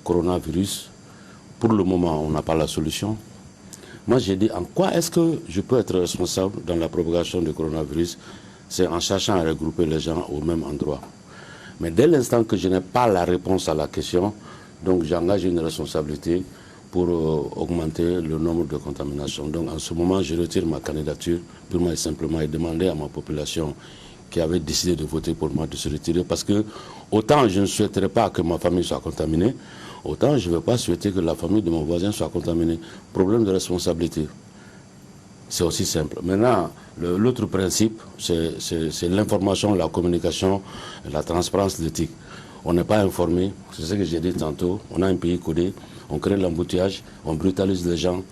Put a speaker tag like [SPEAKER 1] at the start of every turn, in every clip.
[SPEAKER 1] coronavirus. Pour le moment, on n'a pas la solution. Moi, j'ai dit, en quoi est-ce que je peux être responsable dans la propagation du coronavirus? C'est en cherchant à regrouper les gens au même endroit. Mais dès l'instant que je n'ai pas la réponse à la question, donc j'engage une responsabilité pour augmenter le nombre de contaminations. Donc en ce moment, je retire ma candidature purement et simplement et demander à ma population qui avait décidé de voter pour moi de se retirer, parce que autant je ne souhaiterais pas que ma famille soit contaminée, autant je ne vais pas souhaiter que la famille de mon voisin soit contaminée. Problème de responsabilité. C'est aussi simple. Maintenant, l'autre principe, c'est l'information, la communication, la transparence, l'éthique. On n'est pas informé, c'est ce que j'ai dit tantôt, on a un pays codé, on crée l'embouteillage, on brutalise les gens.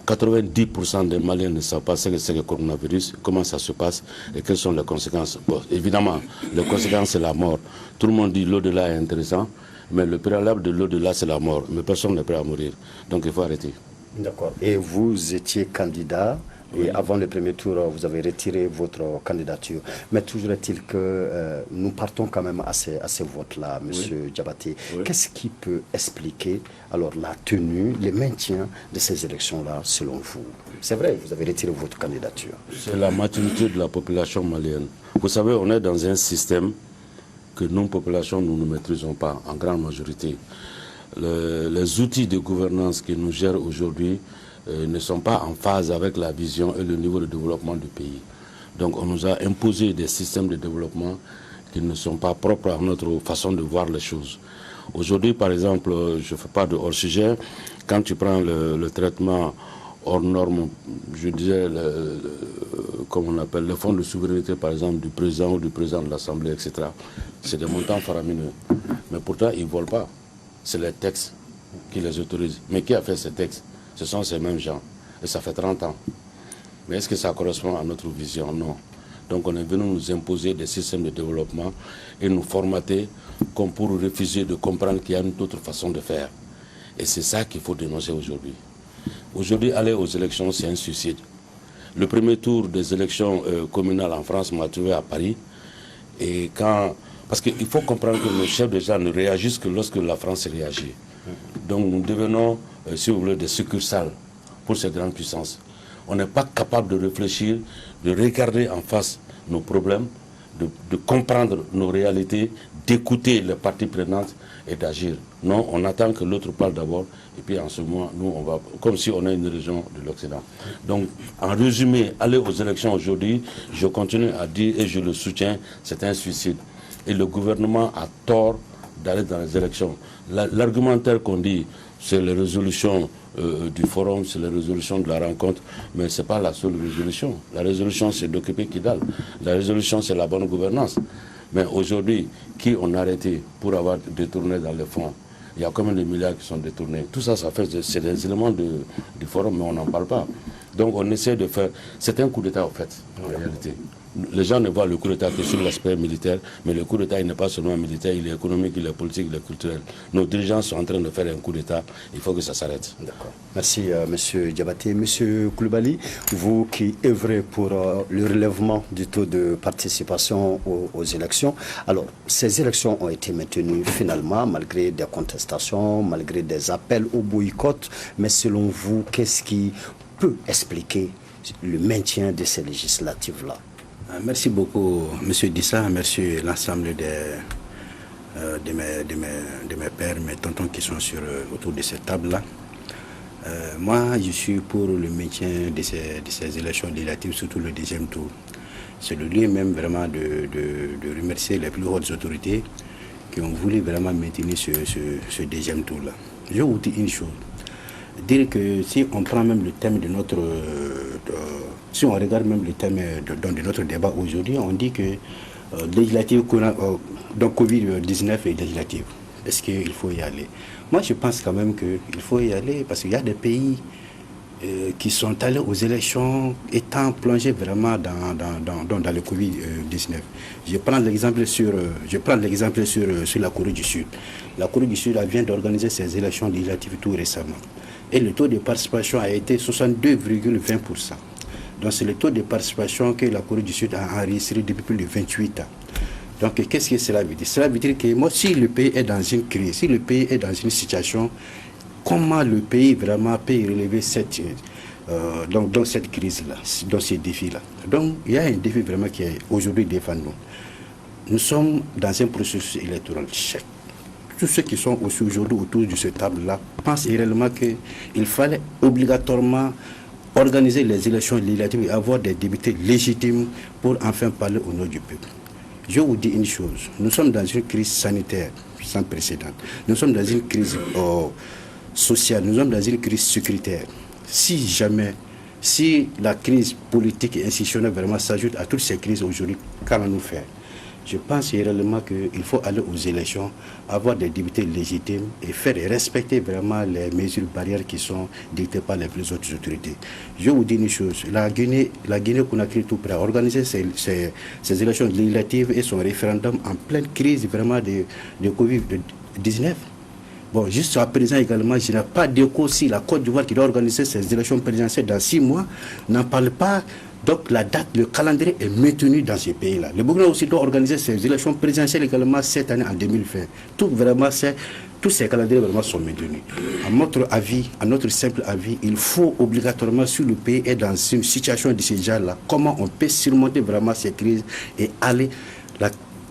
[SPEAKER 1] 90% des Maliens ne savent pas ce que c'est le coronavirus, comment ça se passe et quelles sont les conséquences. Bon, évidemment, les conséquences, c'est la mort. Tout le monde dit l'au-delà est intéressant, mais le préalable de l'au-delà, c'est la mort. Mais personne n'est prêt à mourir. Donc il faut arrêter.
[SPEAKER 2] D'accord. Et vous étiez candidat, et avant le premier tour, vous avez retiré votre candidature. Mais toujours est-il que nous partons quand même à ces votes-là, M. Diabaté. Oui. Qu'est-ce qui peut expliquer alors la tenue, le maintien de ces élections-là, selon vous? C'est vrai, vous avez retiré votre candidature.
[SPEAKER 1] C'est la maturité de la population malienne. Vous savez, on est dans un système que nous, population, nous ne maîtrisons pas, en grande majorité. Les outils de gouvernance qui nous gèrent aujourd'hui ne sont pas en phase avec la vision et le niveau de développement du pays. Donc on nous a imposé des systèmes de développement qui ne sont pas propres à notre façon de voir les choses. Aujourd'hui, par exemple, je ne fais pas de hors-sujet, quand tu prends le traitement hors norme, je disais, comme on appelle, le fonds de souveraineté, par exemple, du président ou du président de l'Assemblée, etc., c'est des montants faramineux. Mais pourtant, ils ne volent pas. C'est les textes qui les autorisent. Mais qui a fait ces textes? Ce sont ces mêmes gens. Et ça fait 30 ans. Mais est-ce que ça correspond à notre vision? Non. Donc on est venu nous imposer des systèmes de développement et nous formater comme pour refuser de comprendre qu'il y a une autre façon de faire. Et c'est ça qu'il faut dénoncer aujourd'hui. Aujourd'hui, aller aux élections, c'est un suicide. Le premier tour des élections communales en France m'a trouvé à Paris. Et quand... Parce qu'il faut comprendre que nos chefs déjà ne réagissent que lorsque la France réagit. Donc nous devenons, si vous voulez, des succursales pour ces grandes puissances. On n'est pas capable de réfléchir, de regarder en face nos problèmes, de comprendre nos réalités, d'écouter les parties prenantes et d'agir. Non, on attend que l'autre parle d'abord et puis en ce moment, nous, on va, comme si on est une région de l'Occident. Donc, en résumé, aller aux élections aujourd'hui, je continue à dire et je le soutiens, c'est un suicide. Et le gouvernement a tort d'aller dans les élections. L'argumentaire qu'on dit, c'est les résolutions du forum, c'est les résolutions de la rencontre, mais ce n'est pas la seule résolution. La résolution, c'est d'occuper Kidal. La résolution, c'est la bonne gouvernance. Mais aujourd'hui, qui on a arrêté pour avoir détourné dans les fonds? Il y a combien de milliards qui sont détournés? Tout ça, c'est des éléments du forum, mais on n'en parle pas. Donc on essaie de faire... C'est un coup d'État, en fait, en réalité. Les gens ne voient le coup d'État que sur l'aspect militaire, mais le coup d'État, il n'est pas seulement militaire, il est économique, il est politique, il est culturel. Nos dirigeants sont en train de faire un coup d'État, il faut que ça s'arrête.
[SPEAKER 2] D'accord. Merci, M. Diabaté. M. Koulibaly, vous qui œuvrez pour le relèvement du taux de participation aux élections, alors, ces élections ont été maintenues finalement, malgré des contestations, malgré des appels au boycott, mais selon vous, qu'est-ce qui peut expliquer le maintien de ces législatives-là?
[SPEAKER 3] Merci beaucoup, M. Dissa. Merci l'ensemble de mes pères, mes tontons qui sont autour de cette table-là. Moi, je suis pour le maintien de ces élections législatives, surtout le deuxième tour. C'est le lieu même vraiment de remercier les plus hautes autorités qui ont voulu vraiment maintenir ce deuxième tour-là. Je vais vous dire une chose. Dire que si on prend même le thème de notre... si on regarde même le thème de notre débat aujourd'hui, on dit que législative, donc Covid-19 est législative. Est-ce qu'il faut y aller? Moi, je pense quand même qu'il faut y aller parce qu'il y a des pays qui sont allés aux élections étant plongés vraiment dans le Covid-19. Je prends l'exemple sur la Corée du Sud. La Corée du Sud vient d'organiser ses élections législatives tout récemment. Et le taux de participation a été 62,20%. Donc c'est le taux de participation que la Corée du Sud a enregistré depuis plus de 28 ans. Donc, qu'est-ce que cela veut dire? Cela veut dire que moi, si le pays est dans une crise, si le pays est dans une situation, comment le pays vraiment peut relever cette, donc cette crise-là, dans ces défis-là? Donc, il y a un défi vraiment qui est aujourd'hui devant nous. Nous sommes dans un processus électoral. Tous ceux qui sont aussi aujourd'hui autour de cette table-là pensent réellement qu'il fallait obligatoirement organiser les élections législatives et avoir des députés légitimes pour enfin parler au nom du peuple. Je vous dis une chose, nous sommes dans une crise sanitaire sans précédent. Nous sommes dans une crise sociale, nous sommes dans une crise sécuritaire. Si la crise politique et institutionnelle vraiment s'ajoute à toutes ces crises aujourd'hui, qu'allons-nous faire? Je pense réellement qu'il faut aller aux élections, avoir des députés légitimes et faire respecter vraiment les mesures barrières qui sont dictées par les autres autorités. Je vous dis une chose, la Guinée-Conakry tout prêt à organiser ces élections législatives et son référendum en pleine crise vraiment de Covid-19. Bon, juste à présent également, je n'ai pas d'écho si la Côte d'Ivoire qui doit organiser ces élections présidentielles dans 6 mois n'en parle pas. Donc la date, le calendrier est maintenu dans ces pays-là. Le Burkina aussi doit organiser ses élections présidentielles également cette année en 2020. Tous ces calendriers vraiment sont maintenus. À notre simple avis, il faut obligatoirement, si le pays est dans une situation de ce genre-là, comment on peut surmonter vraiment ces crises et aller,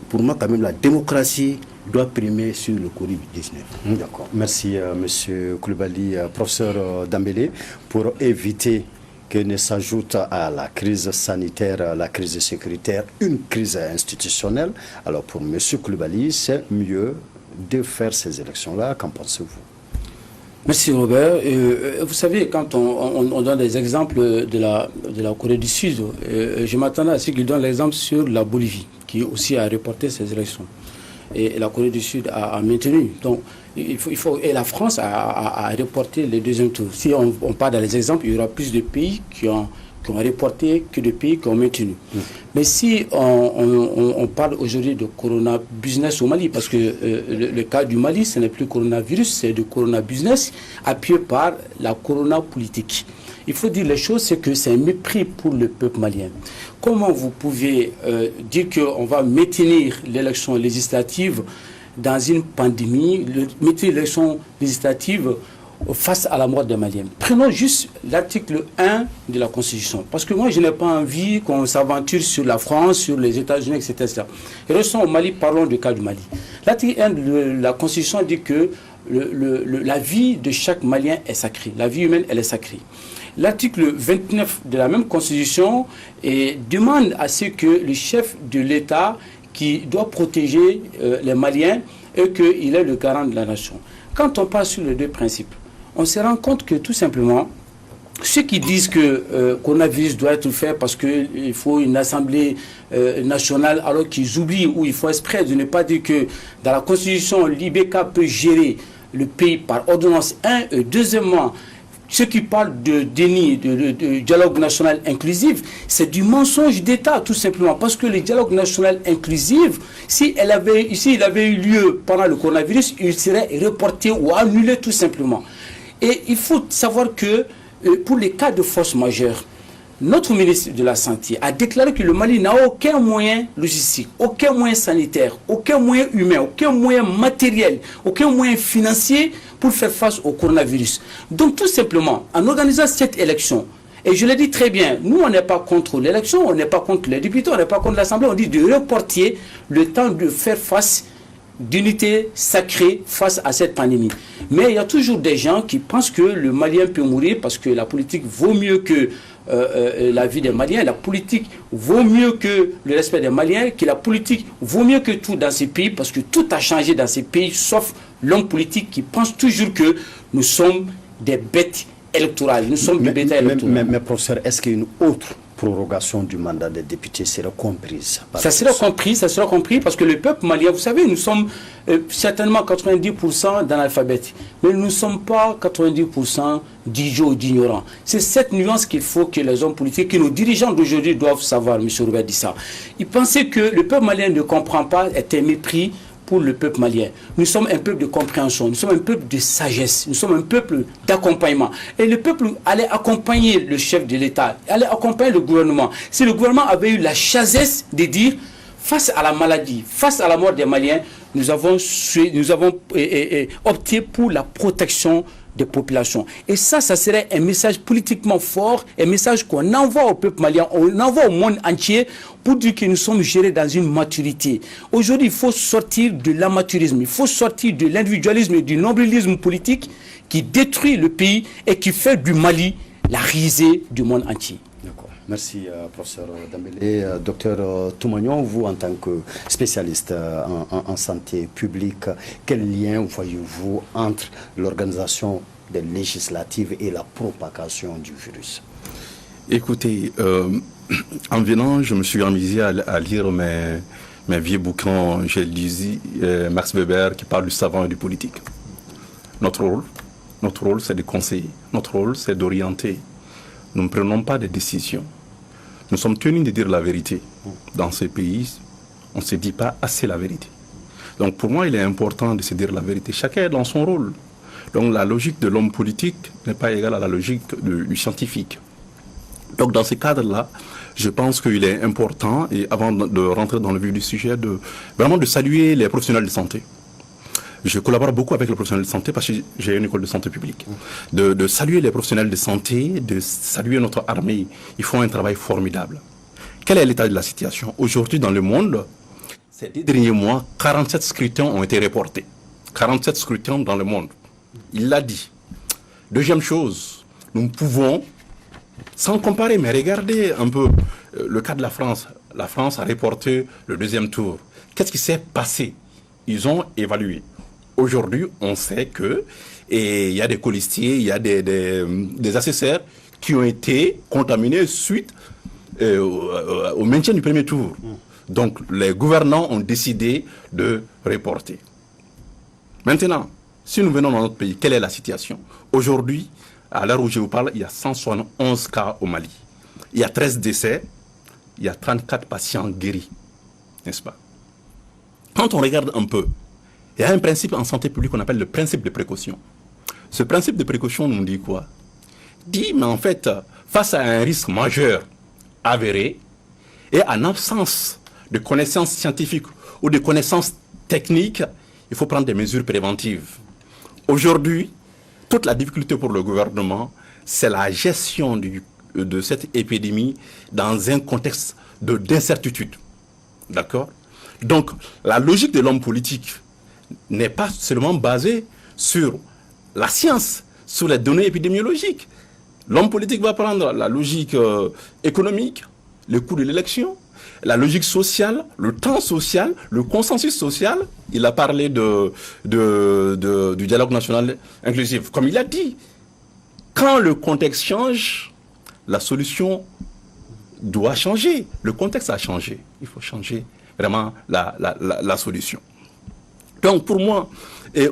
[SPEAKER 3] pour moi quand même, la démocratie doit primer sur le Covid-19.
[SPEAKER 2] D'accord. Merci, Monsieur Coulibaly. Professeur Dambélé, pour éviter que ne s'ajoute à la crise sanitaire, la crise sécuritaire, une crise institutionnelle. Alors pour M. Coulibaly, c'est mieux de faire ces élections-là. Qu'en pensez-vous?
[SPEAKER 4] Merci Robert. Vous savez, quand on donne des exemples de la Corée du Sud, je m'attendais à ce qu'il donne l'exemple sur la Bolivie, qui aussi a reporté ses élections. Et la Corée du Sud a maintenu. Donc, et la France a reporté les deuxièmes tours. Si on part dans les exemples, il y aura plus de pays qui ont reporté que de pays qui ont maintenu. Mais si on parle aujourd'hui de corona business au Mali, parce que le cas du Mali, ce n'est plus coronavirus, c'est de corona business appuyé par la corona politique. Il faut dire les choses, c'est que c'est un mépris pour le peuple malien. Comment vous pouvez dire qu'on va maintenir l'élection législative dans une pandémie, maintenir l'élection législative face à la mort des Maliens? Prenons juste l'article 1 de la Constitution. Parce que moi, je n'ai pas envie qu'on s'aventure sur la France, sur les États-Unis, etc. Et restons au Mali, parlons du cas du Mali. L'article 1 de la Constitution dit que la vie de chaque Malien est sacrée. La vie humaine, elle est sacrée. L'article 29 de la même Constitution demande à ce que le chef de l'État qui doit protéger les Maliens et qu'il est le garant de la nation. Quand on passe sur les deux principes, on se rend compte que tout simplement, ceux qui disent que coronavirus doit être fait parce qu'il faut une assemblée nationale, alors qu'ils oublient ou il faut exprès de ne pas dire que dans la Constitution, l'IBK peut gérer le pays par ordonnance 1 et deuxièmement, ceux qui parlent de déni, de dialogue national inclusif, c'est du mensonge d'État, tout simplement. Parce que le dialogue national inclusif, s'il avait eu lieu pendant le coronavirus, il serait reporté ou annulé, tout simplement. Et il faut savoir que pour les cas de force majeure, notre ministre de la Santé a déclaré que le Mali n'a aucun moyen logistique, aucun moyen sanitaire, aucun moyen humain, aucun moyen matériel, aucun moyen financier pour faire face au coronavirus. Donc tout simplement, en organisant cette élection, et je l'ai dit très bien, nous on n'est pas contre l'élection, on n'est pas contre les députés, on n'est pas contre l'Assemblée, on dit de reporter le temps de faire face d'unité sacrée face à cette pandémie. Mais il y a toujours des gens qui pensent que le Malien peut mourir parce que la politique vaut mieux que la vie des Maliens, la politique vaut mieux que le respect des Maliens, que la politique vaut mieux que tout dans ces pays, parce que tout a changé dans ces pays, sauf l'homme politique qui pense toujours que nous sommes des bêtes électorales. Nous sommes des bêtes électorales.
[SPEAKER 2] Mais professeur, est-ce qu'une autre prorogation du mandat des députés sera comprise?
[SPEAKER 4] Ça sera compris parce que le peuple malien, vous savez, nous sommes certainement 90% d'analphabètes, mais nous ne sommes pas 90% d'idiots, d'ignorants. C'est cette nuance qu'il faut que les hommes politiques, que nos dirigeants d'aujourd'hui doivent savoir, M. Robert dit ça. Ils pensaient que le peuple malien ne comprend pas, est un mépris pour le peuple malien. Nous sommes un peuple de compréhension, nous sommes un peuple de sagesse, nous sommes un peuple d'accompagnement. Et le peuple allait accompagner le chef de l'État, allait accompagner le gouvernement. Si le gouvernement avait eu la chasesse de dire, face à la maladie, face à la mort des Maliens, nous avons opté pour la protection des populations. Et ça serait un message politiquement fort, un message qu'on envoie au peuple malien, on envoie au monde entier pour dire que nous sommes gérés dans une maturité. Aujourd'hui, il faut sortir de l'amateurisme, il faut sortir de l'individualisme et du nombrilisme politique qui détruit le pays et qui fait du Mali la risée du monde entier.
[SPEAKER 2] D'accord. Merci, professeur Dembélé. Docteur Toumagnon, vous, en tant que spécialiste en santé publique, quel lien voyez-vous entre l'organisation des législatives et la propagation du virus?
[SPEAKER 5] Écoutez, en venant, je me suis amusé à lire mes vieux bouquins. J'ai lu Max Weber qui parle du savant et du politique. Notre rôle, c'est de conseiller. Notre rôle, c'est d'orienter. Nous ne prenons pas de décisions. Nous sommes tenus de dire la vérité. Dans ce pays, on ne se dit pas assez la vérité. Donc pour moi, il est important de se dire la vérité. Chacun est dans son rôle. Donc la logique de l'homme politique n'est pas égale à la logique du scientifique. Donc dans ce cadre-là, je pense qu'il est important, et avant de rentrer dans le vif du sujet, vraiment de saluer les professionnels de santé. Je collabore beaucoup avec les professionnels de santé parce que j'ai une école de santé publique. De saluer les professionnels de santé, de saluer notre armée. Ils font un travail formidable. Quel est l'état de la situation? Aujourd'hui, dans le monde, ces 10 derniers mois, 47 scrutins ont été reportés. 47 scrutins dans le monde. Il l'a dit. Deuxième chose, nous pouvons, sans comparer, mais regardez un peu le cas de la France. La France a reporté le deuxième tour. Qu'est-ce qui s'est passé? Ils ont évalué. Aujourd'hui, on sait que il y a des colistiers, il y a des assesseurs qui ont été contaminés suite au maintien du premier tour. Donc, les gouvernants ont décidé de reporter. Maintenant, si nous venons dans notre pays, quelle est la situation? Aujourd'hui, à l'heure où je vous parle, il y a 171 cas au Mali. Il y a 13 décès, il y a 34 patients guéris. N'est-ce pas? Quand on regarde un peu, il y a un principe en santé publique qu'on appelle le principe de précaution. Ce principe de précaution nous dit quoi? Dit, mais en fait, face à un risque majeur avéré et en absence de connaissances scientifiques ou de connaissances techniques, il faut prendre des mesures préventives. Aujourd'hui, toute la difficulté pour le gouvernement, c'est la gestion de cette épidémie dans un contexte d'incertitude. D'accord? Donc, la logique de l'homme politique n'est pas seulement basée sur la science, sur les données épidémiologiques. L'homme politique va prendre la logique économique, le coût de l'élection, la logique sociale, le temps social, le consensus social. Il a parlé du dialogue national inclusif. Comme il a dit, quand le contexte change, la solution doit changer. Le contexte a changé. Il faut changer vraiment la solution. Donc pour moi,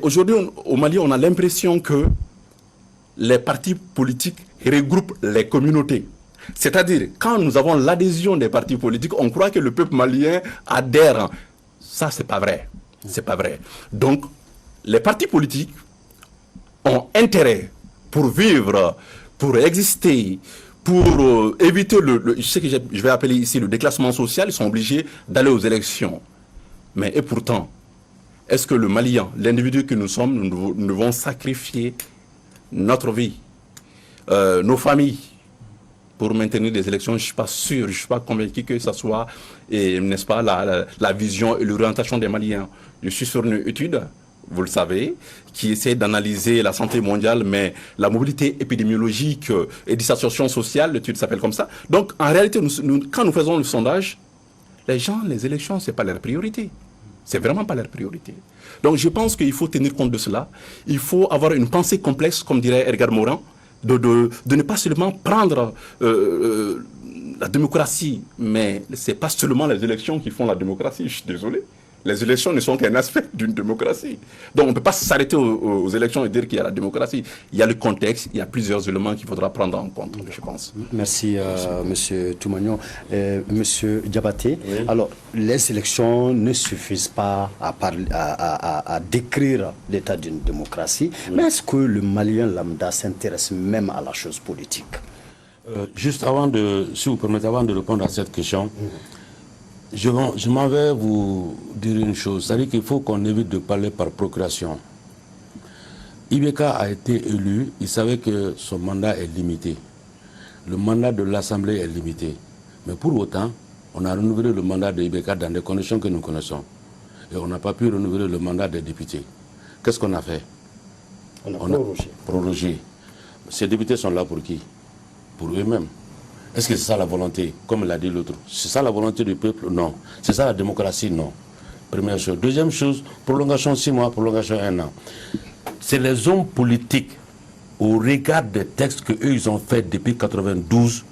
[SPEAKER 5] aujourd'hui au Mali, on a l'impression que les partis politiques regroupent les communautés. C'est-à-dire, quand nous avons l'adhésion des partis politiques, on croit que le peuple malien adhère. Ça, c'est pas vrai. C'est pas vrai. Donc, les partis politiques ont intérêt pour vivre, pour exister, pour éviter ce que je vais appeler ici le déclassement social. Ils sont obligés d'aller aux élections. Mais et pourtant, est-ce que le Malien, l'individu que nous sommes, nous devons sacrifier notre vie, nos familles, pour maintenir des élections? Je ne suis pas sûr, je ne suis pas convaincu que ce soit, n'est-ce pas, la vision et l'orientation des Maliens. Je suis sur une étude, vous le savez, qui essaie d'analyser la santé mondiale, mais la mobilité épidémiologique et dissociation sociale, l'étude s'appelle comme ça. Donc, en réalité, quand nous faisons le sondage, les gens, les élections, ce n'est pas leur priorité. C'est vraiment pas leur priorité. Donc, je pense qu'il faut tenir compte de cela. Il faut avoir une pensée complexe, comme dirait Edgar Morin, de ne pas seulement prendre la démocratie, mais ce n'est pas seulement les élections qui font la démocratie, je suis désolé. Les élections ne sont qu'un aspect d'une démocratie. Donc on ne peut pas s'arrêter aux élections et dire qu'il y a la démocratie. Il y a le contexte, il y a plusieurs éléments qu'il faudra prendre en compte, je pense.
[SPEAKER 2] Merci, Monsieur Toumagnon. Monsieur Diabaté, oui. Alors, les élections ne suffisent pas à décrire l'état d'une démocratie, oui. Mais est-ce que le Malien lambda s'intéresse même à la chose politique?
[SPEAKER 1] Juste si vous permettez, avant de répondre à cette question, Je m'en vais vous dire une chose, c'est-à-dire qu'il faut qu'on évite de parler par procuration. Ibeka a été élu, il savait que son mandat est limité. Le mandat de l'Assemblée est limité. Mais pour autant, on a renouvelé le mandat de Ibeka dans des conditions que nous connaissons. Et on n'a pas pu renouveler le mandat des députés. Qu'est-ce qu'on a fait?
[SPEAKER 2] On a
[SPEAKER 1] prorogé. Ces députés sont là pour qui? Pour eux-mêmes. Est-ce que c'est ça la volonté? Comme l'a dit l'autre. C'est ça la volonté du peuple? Non. C'est ça la démocratie? Non. Première chose. Deuxième chose, prolongation 6 mois, prolongation 1 an. C'est les hommes politiques, au regard des textes qu'eux ils ont fait depuis 1992,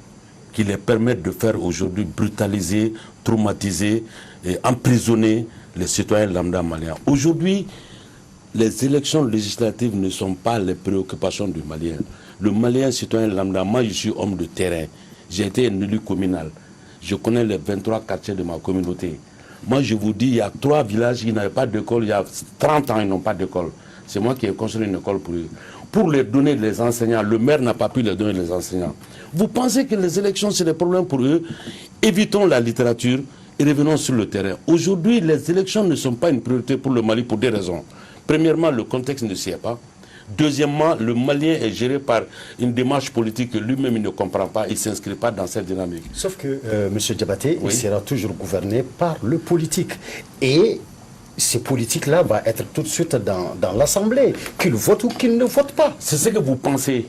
[SPEAKER 1] qui les permettent de faire aujourd'hui brutaliser, traumatiser et emprisonner les citoyens lambda maliens. Aujourd'hui, les élections législatives ne sont pas les préoccupations du Malien. Le Malien citoyen lambda, moi je suis homme de terrain, j'ai été un élu communal, je connais les 23 quartiers de ma communauté. Moi je vous dis, il y a 3 villages qui n'avaient pas d'école, il y a 30 ans ils n'ont pas d'école. C'est moi qui ai construit une école pour eux. Pour les donner les enseignants, le maire n'a pas pu les donner les enseignants. Vous pensez que les élections c'est des problèmes pour eux? Évitons la littérature et revenons sur le terrain. Aujourd'hui, les élections ne sont pas une priorité pour le Mali pour des raisons. Premièrement, le contexte ne s'y est pas. Deuxièmement, le Malien est géré par une démarche politique que lui-même il ne comprend pas, il ne s'inscrit pas dans cette dynamique.
[SPEAKER 2] Sauf que M. Diabaté, il sera toujours gouverné par le politique. Et ces politiques-là vont être tout de suite dans l'Assemblée, qu'ils votent ou qu'ils ne votent pas.
[SPEAKER 1] C'est ce que vous pensez.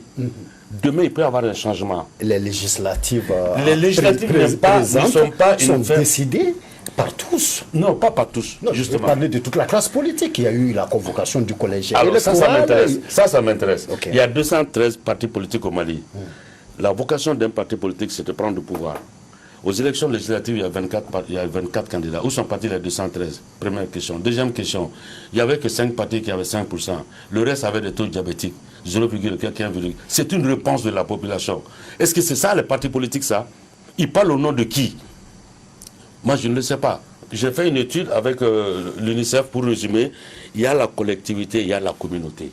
[SPEAKER 1] Demain, il peut y avoir un changement.
[SPEAKER 2] Les législatives,
[SPEAKER 1] sont
[SPEAKER 2] décidées par tous.
[SPEAKER 1] Non, pas par tous.
[SPEAKER 2] Non, justement. Je vais parler de toute la classe politique. Il y a eu la convocation du collège.
[SPEAKER 1] Alors ça m'intéresse. Ça m'intéresse.
[SPEAKER 2] Okay.
[SPEAKER 1] Il y a 213 partis politiques au Mali. La vocation d'un parti politique, c'est de prendre le pouvoir. Aux élections législatives, il y a 24 candidats. Où sont partis les 213? Première question. Deuxième question, il n'y avait que 5 partis qui avaient 5%. Le reste avait des taux diabétiques. 0,1. C'est une réponse de la population. Est-ce que c'est ça les partis politiques, ça? Ils parlent au nom de qui? Moi, je ne le sais pas. J'ai fait une étude avec l'UNICEF pour résumer. Il y a la collectivité, il y a la communauté.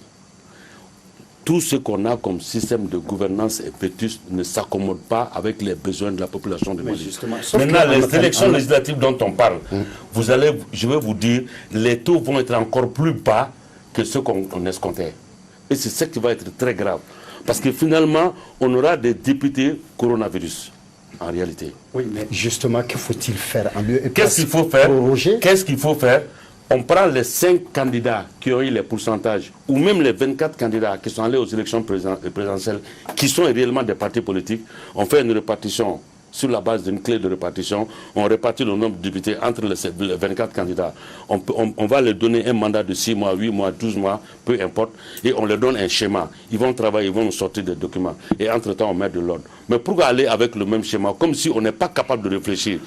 [SPEAKER 1] Tout ce qu'on a comme système de gouvernance et vétuste ne s'accommode pas avec les besoins de la population de Mali. Maintenant, les élections législatives dont on parle, je vais vous dire, les taux vont être encore plus bas que ceux qu'on escomptait. Et c'est ce qui va être très grave. Parce que finalement, on aura des députés coronavirus, en réalité.
[SPEAKER 2] Oui, mais justement, que faut-il faire en lieu et
[SPEAKER 1] Qu'est-ce qu'il faut faire? Qu'est-ce qu'il faut faire? On prend les 5 candidats qui ont eu les pourcentages, ou même les 24 candidats qui sont allés aux élections présidentielles, qui sont réellement des partis politiques. On fait une répartition sur la base d'une clé de répartition. On répartit le nombre de députés entre les 24 candidats. On va leur donner un mandat de 6 mois, 8 mois, 12 mois, peu importe, et on leur donne un schéma. Ils vont travailler, ils vont nous sortir des documents. Et entre-temps, on met de l'ordre. Mais pourquoi aller avec le même schéma, comme si on n'est pas capable de réfléchir?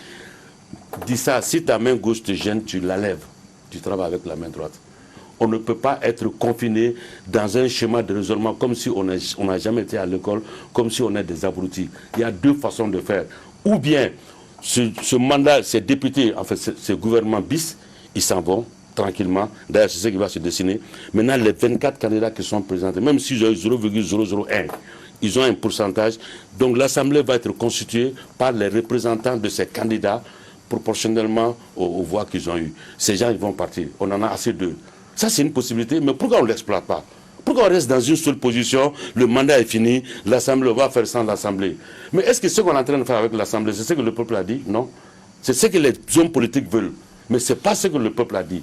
[SPEAKER 1] Dis ça, si ta main gauche te gêne, tu la lèves. Tu travailles avec la main droite. On ne peut pas être confiné dans un schéma de raisonnement comme si on n'a jamais été à l'école, comme si on est des abrutis. Il y a 2 façons de faire. Ou bien, ce mandat, ces députés, en fait, ces gouvernements bis, ils s'en vont tranquillement. D'ailleurs, c'est ce qui va se dessiner. Maintenant, les 24 candidats qui sont présentés, même s'ils ont 0,001, ils ont un pourcentage. Donc, l'Assemblée va être constituée par les représentants de ces candidats proportionnellement aux voix qu'ils ont eues. Ces gens, ils vont partir. On en a assez d'eux. Ça, c'est une possibilité, mais pourquoi on ne l'exploite pas? Pourquoi on reste dans une seule position? Le mandat est fini, l'Assemblée, on va faire sans l'Assemblée. Mais est-ce que ce qu'on est en train de faire avec l'Assemblée, c'est ce que le peuple a dit? Non. C'est ce que les hommes politiques veulent. Mais ce n'est pas ce que le peuple a dit.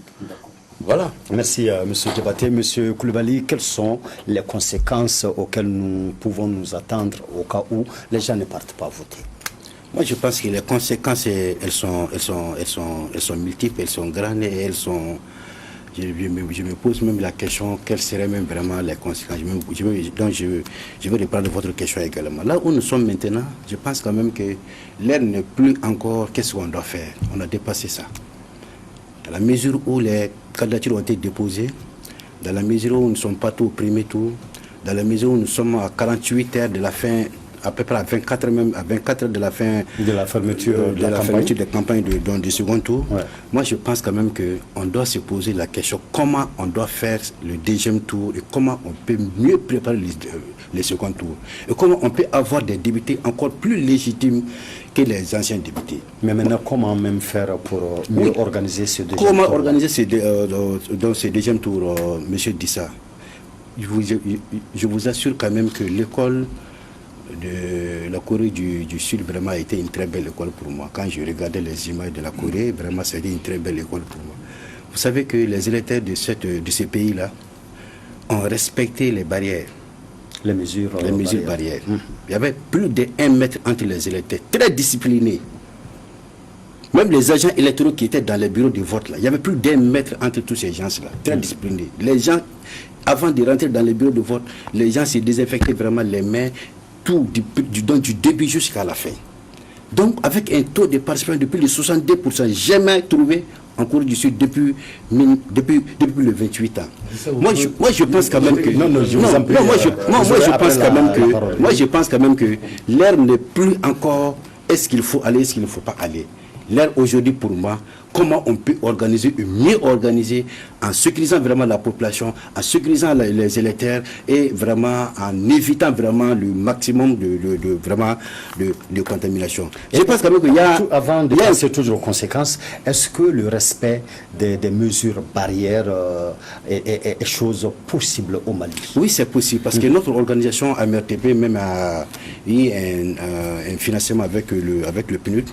[SPEAKER 1] Voilà.
[SPEAKER 2] Merci, M. Diabaté. M. Coulibaly, quelles sont les conséquences auxquelles nous pouvons nous attendre au cas où les gens ne partent pas voter?
[SPEAKER 3] Moi, je pense que les conséquences, elles sont multiples, elles sont grandes et elles sont... Je me pose même la question, quelles seraient même vraiment les conséquences? Donc, je vais reprendre votre question également. Là où nous sommes maintenant, je pense quand même que l'air n'est plus encore qu'est-ce qu'on doit faire. On a dépassé ça. Dans la mesure où les candidatures ont été déposées, dans la mesure où nous ne sommes pas tout au premier tour, dans la mesure où nous sommes à 48 heures de la fin à peu près à 24 heures de la fin
[SPEAKER 2] de la fermeture
[SPEAKER 3] des campagnes du second tour. Ouais. Moi, je pense quand même qu'on doit se poser la question comment on doit faire le deuxième tour et comment on peut mieux préparer les seconds tours. Et comment on peut avoir des députés encore plus légitimes que les anciens députés.
[SPEAKER 2] Mais maintenant, comment même faire pour mieux organiser ce deuxième tour?
[SPEAKER 3] Comment organiser ce deuxième tour, M. Dissa? Je vous assure quand même que l'école de la Corée du Sud vraiment a été une très belle école pour moi. Quand je regardais les images de la Corée, vraiment c'était une très belle école pour moi. Vous savez que les électeurs de ce pays-là ont respecté les barrières.
[SPEAKER 2] Les mesures
[SPEAKER 3] barrières. Il y avait plus de 1 mètre entre les électeurs, très disciplinés. Même les agents électoraux qui étaient dans les bureaux de vote, là, il y avait plus d'1 mètre entre tous ces gens-là, très disciplinés. Les gens, avant de rentrer dans les bureaux de vote, les gens se désinfectaient vraiment les mains, tout du début jusqu'à la fin. Donc, avec un taux de participation de plus de 62%, jamais trouvé en Corée du Sud depuis le 28 ans. Moi, je pense quand même que... Moi, je pense quand même que l'ère n'est plus encore est-ce qu'il faut aller, est-ce qu'il ne faut pas aller. L'ère aujourd'hui, pour moi, comment on peut organiser, mieux organiser, en sécurisant vraiment la population, en sécurisant les électeurs et vraiment en évitant vraiment le maximum de contamination. Je pense quand même qu'il y a...
[SPEAKER 2] Avant de passer toujours aux conséquences, est-ce que le respect des mesures barrières est chose possible au Mali?
[SPEAKER 3] Oui, c'est possible, parce que notre organisation AMRTP même a eu un financement avec le PNUD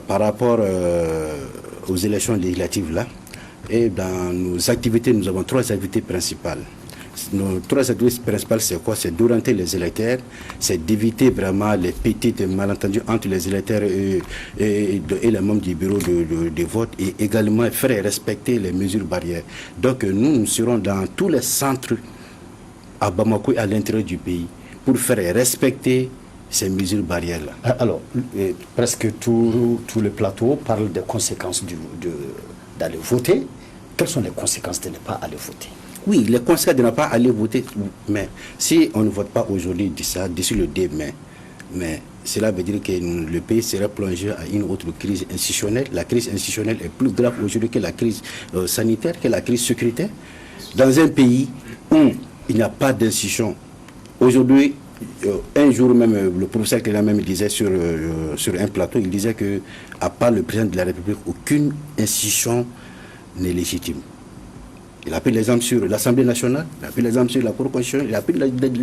[SPEAKER 3] par rapport aux élections législatives là. Et dans nos activités, nous avons 3 activités principales. Nos 3 activités principales, c'est quoi? C'est d'orienter les électeurs, c'est d'éviter vraiment les petits malentendus entre les électeurs et les membres du bureau de vote, et également faire respecter les mesures barrières. Donc nous serons dans tous les centres à Bamako et à l'intérieur du pays pour faire respecter ces mesures barrières-là.
[SPEAKER 2] Alors, presque tous les plateaux parlent des conséquences d'aller voter. Quelles sont les conséquences de ne pas aller voter?
[SPEAKER 3] Oui, les conséquences de ne pas aller voter, mais si on ne vote pas aujourd'hui, d'ici le 2 mai, mais cela veut dire que le pays serait plongé à une autre crise institutionnelle. La crise institutionnelle est plus grave aujourd'hui que la crise sanitaire, que la crise sécuritaire. Dans un pays où il n'y a pas d'institution, aujourd'hui, un jour même, le professeur Clément même disait sur un plateau, il disait que à part le président de la République, aucune institution n'est légitime. Il a pris l'exemple sur l'Assemblée nationale, il a pris l'exemple sur la Cour constitutionnelle, il a pris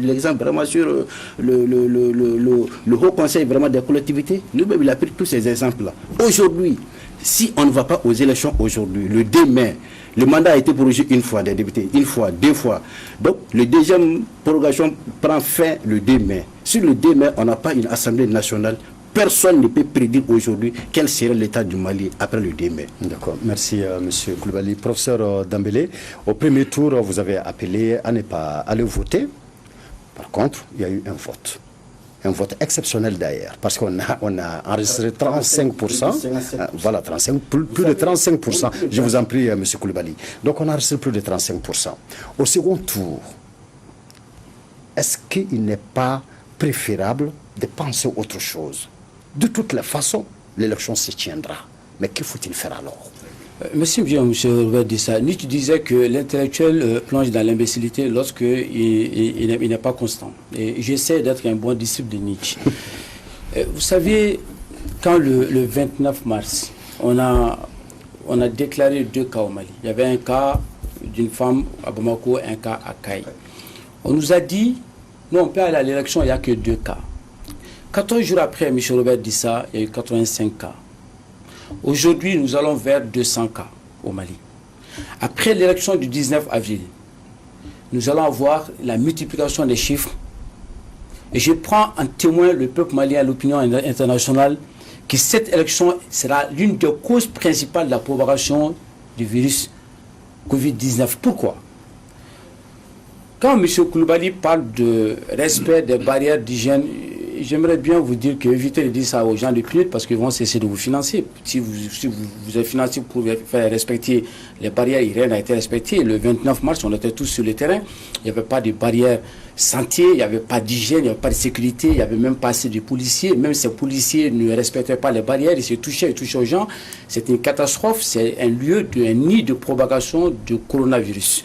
[SPEAKER 3] l'exemple vraiment sur le Haut Conseil vraiment des collectivités. Lui-même, il a pris tous ces exemples-là. Aujourd'hui, si on ne va pas aux élections aujourd'hui, le 2 mai, le mandat a été prorogé une fois des députés, une fois, 2 fois. Donc, le deuxième prorogation prend fin le 2 mai. Sur le 2 mai, on n'a pas une Assemblée nationale. Personne ne peut prédire aujourd'hui quel serait l'état du Mali après le 2 mai.
[SPEAKER 2] D'accord. Merci, M. Coulibaly. Professeur Dambélé, au premier tour, vous avez appelé à ne pas aller voter. Par contre, il y a eu un vote. Un vote exceptionnel d'ailleurs, parce qu'on a enregistré 35%. Voilà, 35, plus de 35%. Je vous en prie, M. Coulibaly. Donc on a enregistré plus de 35%. Au second tour, est-ce qu'il n'est pas préférable de penser autre chose? De toutes les façons, l'élection se tiendra. Mais que faut-il faire alors?
[SPEAKER 4] Merci bien, M. Robert Dissa. Nietzsche disait que l'intellectuel plonge dans l'imbécilité lorsqu'il n'est pas constant. Et j'essaie d'être un bon disciple de Nietzsche. Vous savez, quand le 29 mars, on a déclaré 2 cas au Mali. Il y avait un cas d'une femme à Bamako, un cas à Kaï. On nous a dit, non, on peut aller à l'élection, il n'y a que 2 cas. 14 jours après, M. Robert Dissa, il y a eu 85 cas. Aujourd'hui, nous allons vers 200 cas au Mali. Après l'élection du 19 avril, nous allons avoir la multiplication des chiffres. Et je prends en témoin le peuple malien, l'opinion internationale, que cette élection sera l'une des causes principales de la propagation du virus Covid-19. Pourquoi? Quand M. Coulibaly parle de respect des barrières d'hygiène j'aimerais bien vous dire que évitez de dire ça aux gens de PNUD parce qu'ils vont cesser de vous financer. Si vous êtes financé pour faire respecter les barrières, rien n'a été respecté. Le 29 mars, on était tous sur le terrain. Il n'y avait pas de barrières sentiers, il n'y avait pas d'hygiène, il n'y avait pas de sécurité, il n'y avait même pas assez de policiers. Même ces policiers ne respectaient pas les barrières, ils se touchaient aux gens. C'est une catastrophe, c'est un nid de propagation du coronavirus.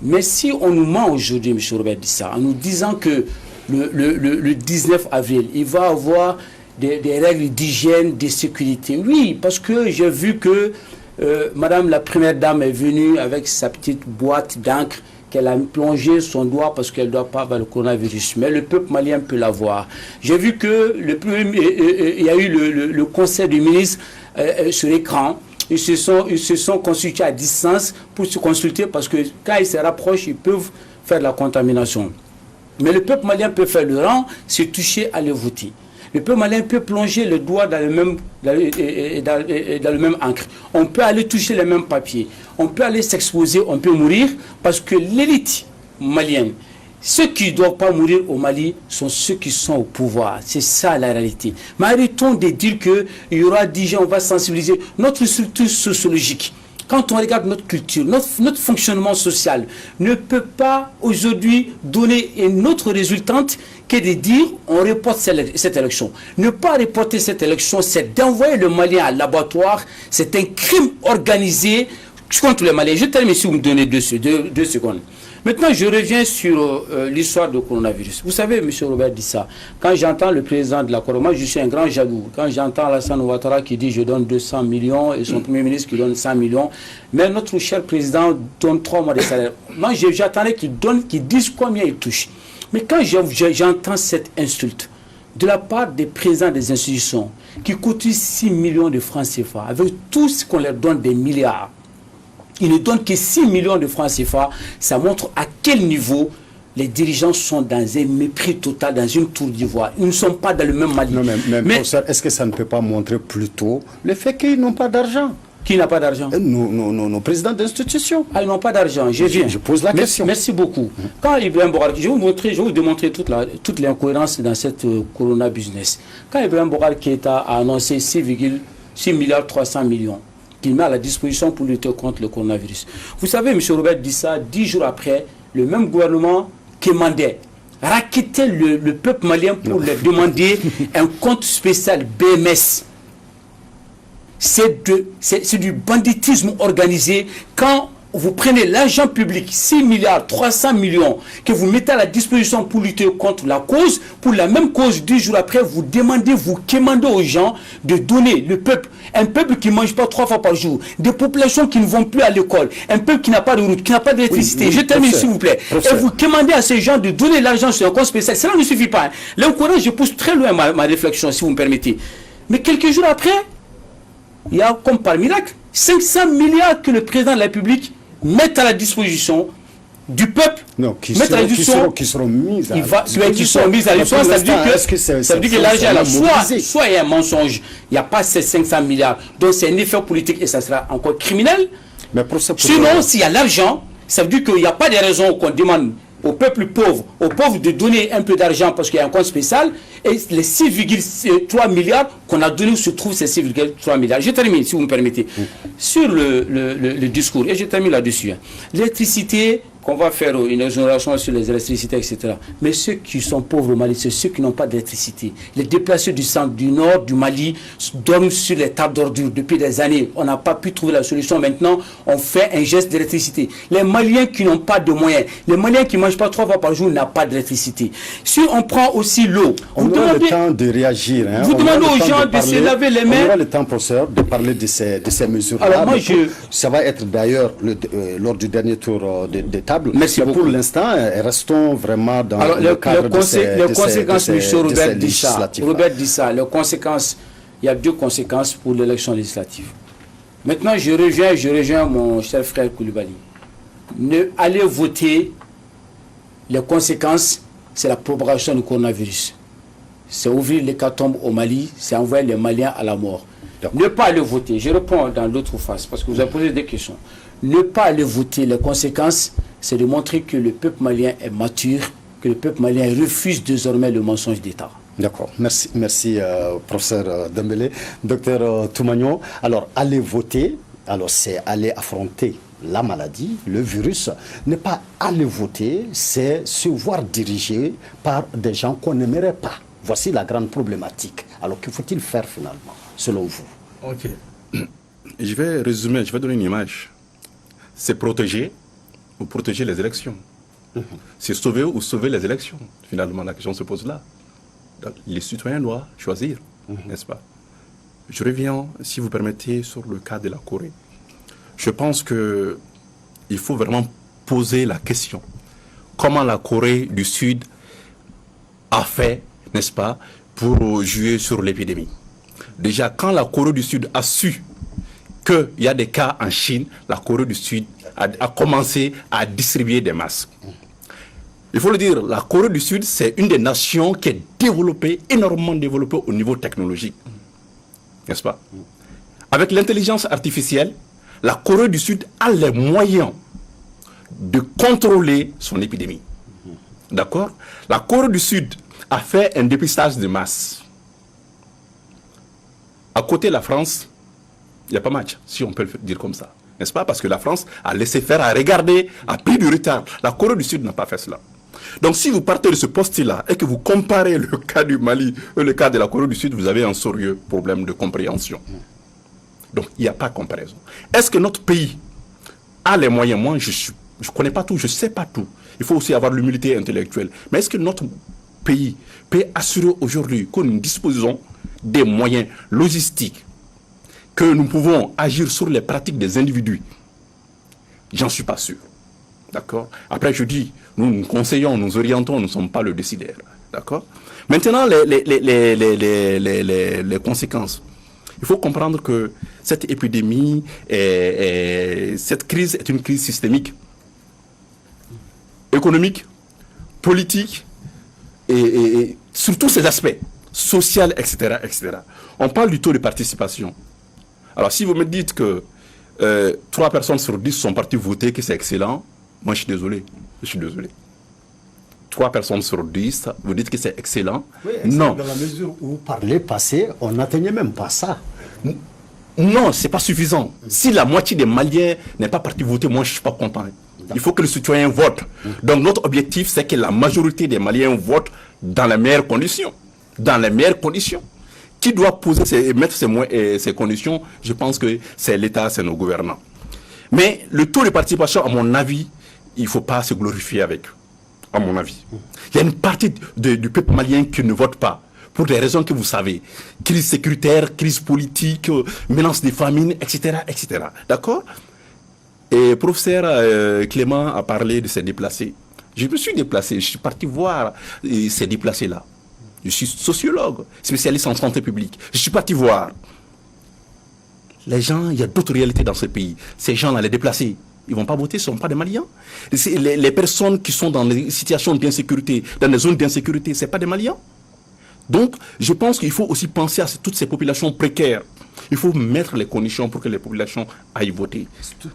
[SPEAKER 4] Mais si on nous ment aujourd'hui, M. Robert Dissa, en nous disant que le 19 avril, il va y avoir des règles d'hygiène, de sécurité. Oui, parce que j'ai vu que Madame la Première Dame est venue avec sa petite boîte d'encre, qu'elle a plongé son doigt parce qu'elle ne doit pas avoir le coronavirus. Mais le peuple malien peut l'avoir. J'ai vu que il y a eu le conseil des ministres sur l'écran. Ils se sont consultés à distance pour se consulter parce que quand ils se rapprochent, ils peuvent faire de la contamination. Mais le peuple malien peut faire le rang, se toucher, aller voter. Le peuple malien peut plonger le doigt dans le même encre. On peut aller toucher les mêmes papiers. On peut aller s'exposer, on peut mourir parce que l'élite malienne, ceux qui ne doivent pas mourir au Mali sont ceux qui sont au pouvoir. C'est ça la réalité. Mais arrêtons de dire qu'il y aura 10 gens, on va sensibiliser. Notre structure sociologique, quand on regarde notre culture, notre fonctionnement social ne peut pas aujourd'hui donner une autre résultante que de dire on reporte cette élection. Ne pas reporter cette élection, c'est d'envoyer le Malien à l'abattoir. C'est un crime organisé contre les Maliens. Je termine si vous me donnez deux secondes. Maintenant, je reviens sur l'histoire du coronavirus. Vous savez, M. Robert Dissa, quand j'entends le président de la Corée, moi je suis un grand jaloux. Quand j'entends Alassane Ouattara qui dit je donne 200 millions et son premier ministre qui donne 100 millions, mais notre cher président donne 3 mois de salaire. Moi j'attendais qu'il dise combien il touche. Mais quand j'entends cette insulte de la part des présidents des institutions qui coûtent 6 millions de francs CFA, avec tout ce qu'on leur donne des milliards, ils ne donnent que 6 millions de francs CFA, ça montre à quel niveau les dirigeants sont dans un mépris total, dans une tour d'ivoire. Ils ne sont pas dans le même Mali.
[SPEAKER 2] Non, mais professeur, est-ce que ça ne peut pas montrer plutôt le fait qu'ils n'ont pas d'argent?
[SPEAKER 4] Qui n'a pas d'argent?
[SPEAKER 2] Nos présidents d'institutions.
[SPEAKER 4] Ah, ils n'ont pas d'argent. Je
[SPEAKER 2] pose la question.
[SPEAKER 4] Merci beaucoup. Quand Ibrahim Bouhar, je vais vous démontrer toute l'incohérence dans cette corona business. Quand Ibrahim Bouhar Keïta a annoncé 6 milliards 300 millions, qu'il met à la disposition pour lutter contre le coronavirus. Vous savez, M. Robert Dissa, 10 jours après, le même gouvernement quémandait, raquettait le peuple malien pour leur demander un compte spécial BMS. C'est du banditisme organisé. Quand vous prenez l'argent public, 6 milliards 300 millions, que vous mettez à la disposition pour lutter contre la cause, pour la même cause, 10 jours après, vous quémandez aux gens de donner le peuple, un peuple qui ne mange pas 3 fois par jour, des populations qui ne vont plus à l'école, un peuple qui n'a pas de route, qui n'a pas d'électricité. Je termine s'il vous plaît. Et vous commandez à ces gens de donner l'argent sur un compte spécial. Cela ne suffit pas. Là encore, je pousse très loin ma réflexion, si vous me permettez. Mais quelques jours après, il y a comme par miracle 500 milliards que le président de la République met à la disposition du peuple,
[SPEAKER 2] qui seront mis à
[SPEAKER 4] disposition. Ça veut dire que l'argent est là. Soit il y a un mensonge, il n'y a pas ces 500 milliards. Donc c'est un effet politique et ça sera encore criminel. Sinon, s'il y a l'argent, ça veut dire qu'il n'y a pas de raison qu'on demande au peuple pauvre, aux pauvres de donner un peu d'argent parce qu'il y a un compte spécial, et les 6,3 milliards qu'on a donnés se trouvent ces 6,3 milliards. Je termine, si vous me permettez. Sur le discours, et je termine là-dessus. L'électricité, qu'on va faire une exonération sur les électricités, etc. Mais ceux qui sont pauvres au Mali, c'est ceux qui n'ont pas d'électricité. Les déplacés du centre, du nord, du Mali, dorment sur les tables d'ordures depuis des années. On n'a pas pu trouver la solution. Maintenant, on fait un geste d'électricité. Les Maliens qui n'ont pas de moyens, les Maliens qui ne mangent pas 3 fois par jour n'ont pas d'électricité. Si on prend aussi l'eau,
[SPEAKER 2] on aura le temps de réagir.
[SPEAKER 4] Vous demandez aux gens de se laver les mains.
[SPEAKER 2] On aura le temps, professeur, de parler de ces mesures-là.
[SPEAKER 4] Alors moi,
[SPEAKER 2] ça va être d'ailleurs lors du dernier tour de table.
[SPEAKER 4] Merci beaucoup.
[SPEAKER 2] Pour l'instant, restons vraiment dans
[SPEAKER 4] le cadre de ces conséquences, M. Robert Dissa, les conséquences, il y a 2 conséquences pour l'élection législative. Maintenant, je rejoins mon cher frère Koulibaly. Aller voter, les conséquences, c'est la propagation du coronavirus. C'est ouvrir l'hécatombe au Mali, c'est envoyer les Maliens à la mort. Ne pas aller voter, je réponds dans l'autre face, parce que vous avez posé des questions. Ne pas aller voter, les conséquences, c'est de montrer que le peuple malien est mature, que le peuple malien refuse désormais le mensonge d'État.
[SPEAKER 2] D'accord, merci professeur Dembélé. Docteur Toumagnon, alors aller voter, alors c'est aller affronter la maladie, le virus. Ne pas aller voter, c'est se voir dirigé par des gens qu'on n'aimerait pas. Voici la grande problématique. Alors que faut-il faire finalement, selon vous?
[SPEAKER 5] Ok. Je vais résumer, je vais donner une image. C'est protéger ou protéger les élections. C'est sauver ou sauver les élections. Finalement, la question se pose là. Donc, les citoyens doivent choisir, n'est-ce pas? Je reviens, si vous permettez, sur le cas de la Corée. Je pense qu'il faut vraiment poser la question. Comment la Corée du Sud a fait, n'est-ce pas, pour jouer sur l'épidémie? Déjà, quand la Corée du Sud a su qu'il y a des cas en Chine, la Corée du Sud a commencé à distribuer des masques. Il faut le dire, la Corée du Sud, c'est une des nations qui est développée, énormément développée au niveau technologique. N'est-ce pas? Avec l'intelligence artificielle, la Corée du Sud a les moyens de contrôler son épidémie. D'accord? La Corée du Sud a fait un dépistage de masse. À côté de la France, il n'y a pas match, si on peut le dire comme ça. N'est-ce pas? Parce que la France a laissé faire, a regardé, a pris du retard. La Corée du Sud n'a pas fait cela. Donc si vous partez de ce poste-là et que vous comparez le cas du Mali et le cas de la Corée du Sud, vous avez un sérieux problème de compréhension. Donc il n'y a pas de comparaison. Est-ce que notre pays a les moyens? Moi, je ne connais pas tout, je ne sais pas tout. Il faut aussi avoir l'humilité intellectuelle. Mais est-ce que notre pays peut assurer aujourd'hui que nous disposons des moyens logistiques, que nous pouvons agir sur les pratiques des individus? J'en suis pas sûr. D'accord? Après, je dis, nous conseillons, nous orientons, nous ne sommes pas le décideur. D'accord? Maintenant, les conséquences. Il faut comprendre que cette épidémie, cette crise est une crise systémique, économique, politique, et sur tous ces aspects, social, etc., etc. On parle du taux de participation. Alors, si vous me dites que 3 personnes sur 10 sont parties voter, que c'est excellent, moi, je suis désolé. 3 personnes sur 10, vous dites que c'est excellent?
[SPEAKER 2] Oui,
[SPEAKER 3] non.
[SPEAKER 2] Dans la mesure où, par les passés, on n'atteignait même pas ça.
[SPEAKER 3] Non, ce n'est pas suffisant. Si la moitié des Maliens n'est pas parti voter, moi, je ne suis pas content. Il faut que le citoyen vote. Donc, notre objectif, c'est que la majorité des Maliens votent dans les meilleures conditions. Dans les meilleures conditions. Qui doit mettre ces conditions? Je pense que c'est l'État, c'est nos gouvernants. Mais le taux de participation, à mon avis, il ne faut pas se glorifier avec, à mon avis. Il y a une partie du peuple malien qui ne vote pas, pour des raisons que vous savez. Crise sécuritaire, crise politique, menace des famines, etc., etc. D'accord? Et professeur Clément a parlé de ces déplacés. Je me suis déplacé, je suis parti voir ces déplacés-là. Je suis sociologue, spécialiste en santé publique. Je suis parti voir. Les gens, il y a d'autres réalités dans ce pays. Ces gens-là, les déplacés, ils ne vont pas voter, ce ne sont pas des Maliens. Les personnes qui sont dans des situations d'insécurité, dans des zones d'insécurité, ce ne sont pas des Maliens. Donc, je pense qu'il faut aussi penser à toutes ces populations précaires. Il faut mettre les conditions pour que les populations aillent voter,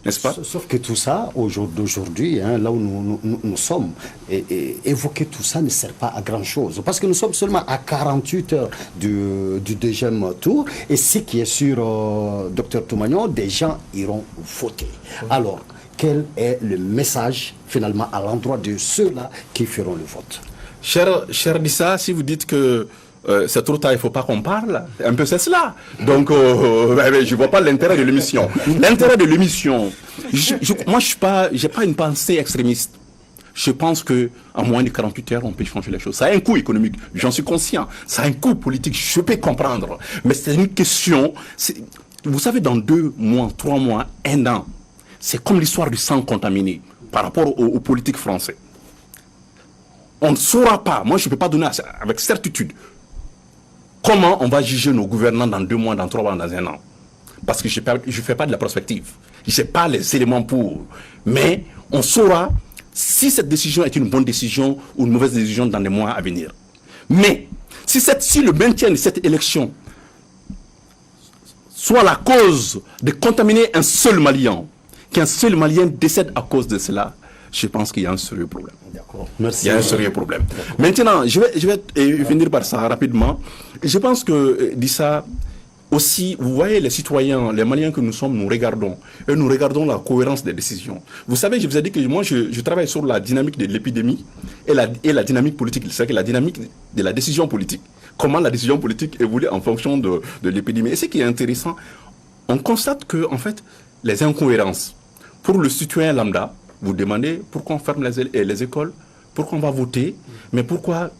[SPEAKER 3] n'est-ce pas?
[SPEAKER 2] Sauf que tout ça, d'aujourd'hui, là où nous sommes, évoquer tout ça ne sert pas à grand-chose. Parce que nous sommes seulement à 48 heures du deuxième tour. Et ce qui est sûr, Dr Toumagnon, des gens iront voter. Alors, quel est le message, finalement, à l'endroit de ceux-là qui feront le vote?
[SPEAKER 3] Cher Dissa, si vous dites que c'est trop tard, il ne faut pas qu'on parle, un peu c'est cela. Donc, je ne vois pas l'intérêt de l'émission. L'intérêt de l'émission, moi, je n'ai pas une pensée extrémiste. Je pense qu'en moins de 48 heures, on peut changer les choses. Ça a un coût économique, j'en suis conscient. Ça a un coût politique, je peux comprendre. Mais c'est une question, vous savez, dans 2 mois, 3 mois, 1 an, c'est comme l'histoire du sang contaminé par rapport aux politiques français. On ne saura pas, moi je ne peux pas donner avec certitude, comment on va juger nos gouvernants dans 2 mois, dans 3 mois, dans 1 an. Parce que je ne fais pas de la prospective. Je n'ai pas les éléments pour. Mais on saura si cette décision est une bonne décision ou une mauvaise décision dans les mois à venir. Mais si le maintien de cette élection soit la cause de contaminer un seul Malien, qu'un seul Malien décède à cause de cela,
[SPEAKER 5] je pense qu'il y a un sérieux problème.
[SPEAKER 2] Merci.
[SPEAKER 5] Il y a un sérieux problème. Maintenant, je vais finir par ça rapidement. Je pense que Dissa, aussi, vous voyez, les citoyens, les Maliens que nous sommes, nous regardons la cohérence des décisions. Vous savez, je vous ai dit que moi, je travaille sur la dynamique de l'épidémie et la dynamique politique. C'est-à-dire la dynamique de la décision politique. Comment la décision politique évolue en fonction de l'épidémie. Et ce qui est intéressant, on constate que, en fait, les incohérences. Pour le citoyen lambda, vous demandez pourquoi on ferme les écoles, pourquoi on va voter, mais pourquoi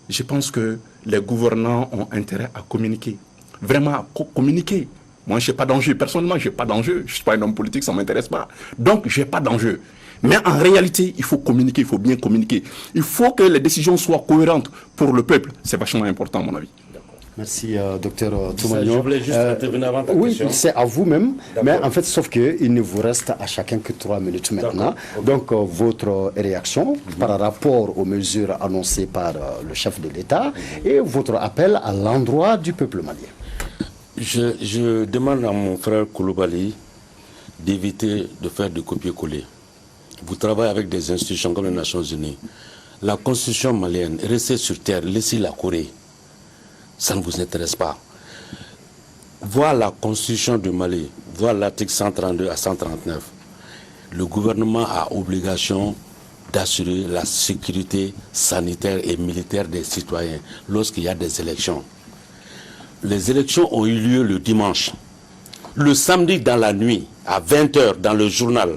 [SPEAKER 5] je pense que les gouvernants ont intérêt à communiquer. Vraiment à communiquer. Moi, je n'ai pas d'enjeu. Personnellement, je n'ai pas d'enjeu. Je ne suis pas un homme politique, ça ne m'intéresse pas. Donc, je n'ai pas d'enjeu. Mais en réalité, il faut communiquer, il faut bien communiquer. Il faut que les décisions soient cohérentes pour le peuple. C'est vachement important, à mon avis.
[SPEAKER 2] Merci, docteur Toumagnon.
[SPEAKER 1] Je voulais juste intervenir avant ta question.
[SPEAKER 2] Oui, c'est à vous-même, mais en fait, sauf qu'il ne vous reste à chacun que 3 minutes maintenant. Okay. Donc, votre réaction par rapport aux mesures annoncées par le chef de l'État et votre appel à l'endroit du peuple malien.
[SPEAKER 1] Je demande à mon frère Coulibaly d'éviter de faire de copier-coller. Vous travaillez avec des institutions comme les Nations Unies. La constitution malienne, restez sur terre, laissez la Corée. Ça ne vous intéresse pas. Voir la constitution du Mali, voir l'article 132 à 139. Le gouvernement a obligation d'assurer la sécurité sanitaire et militaire des citoyens lorsqu'il y a des élections. Les élections ont eu lieu le dimanche. Le samedi dans la nuit, à 20h dans le journal,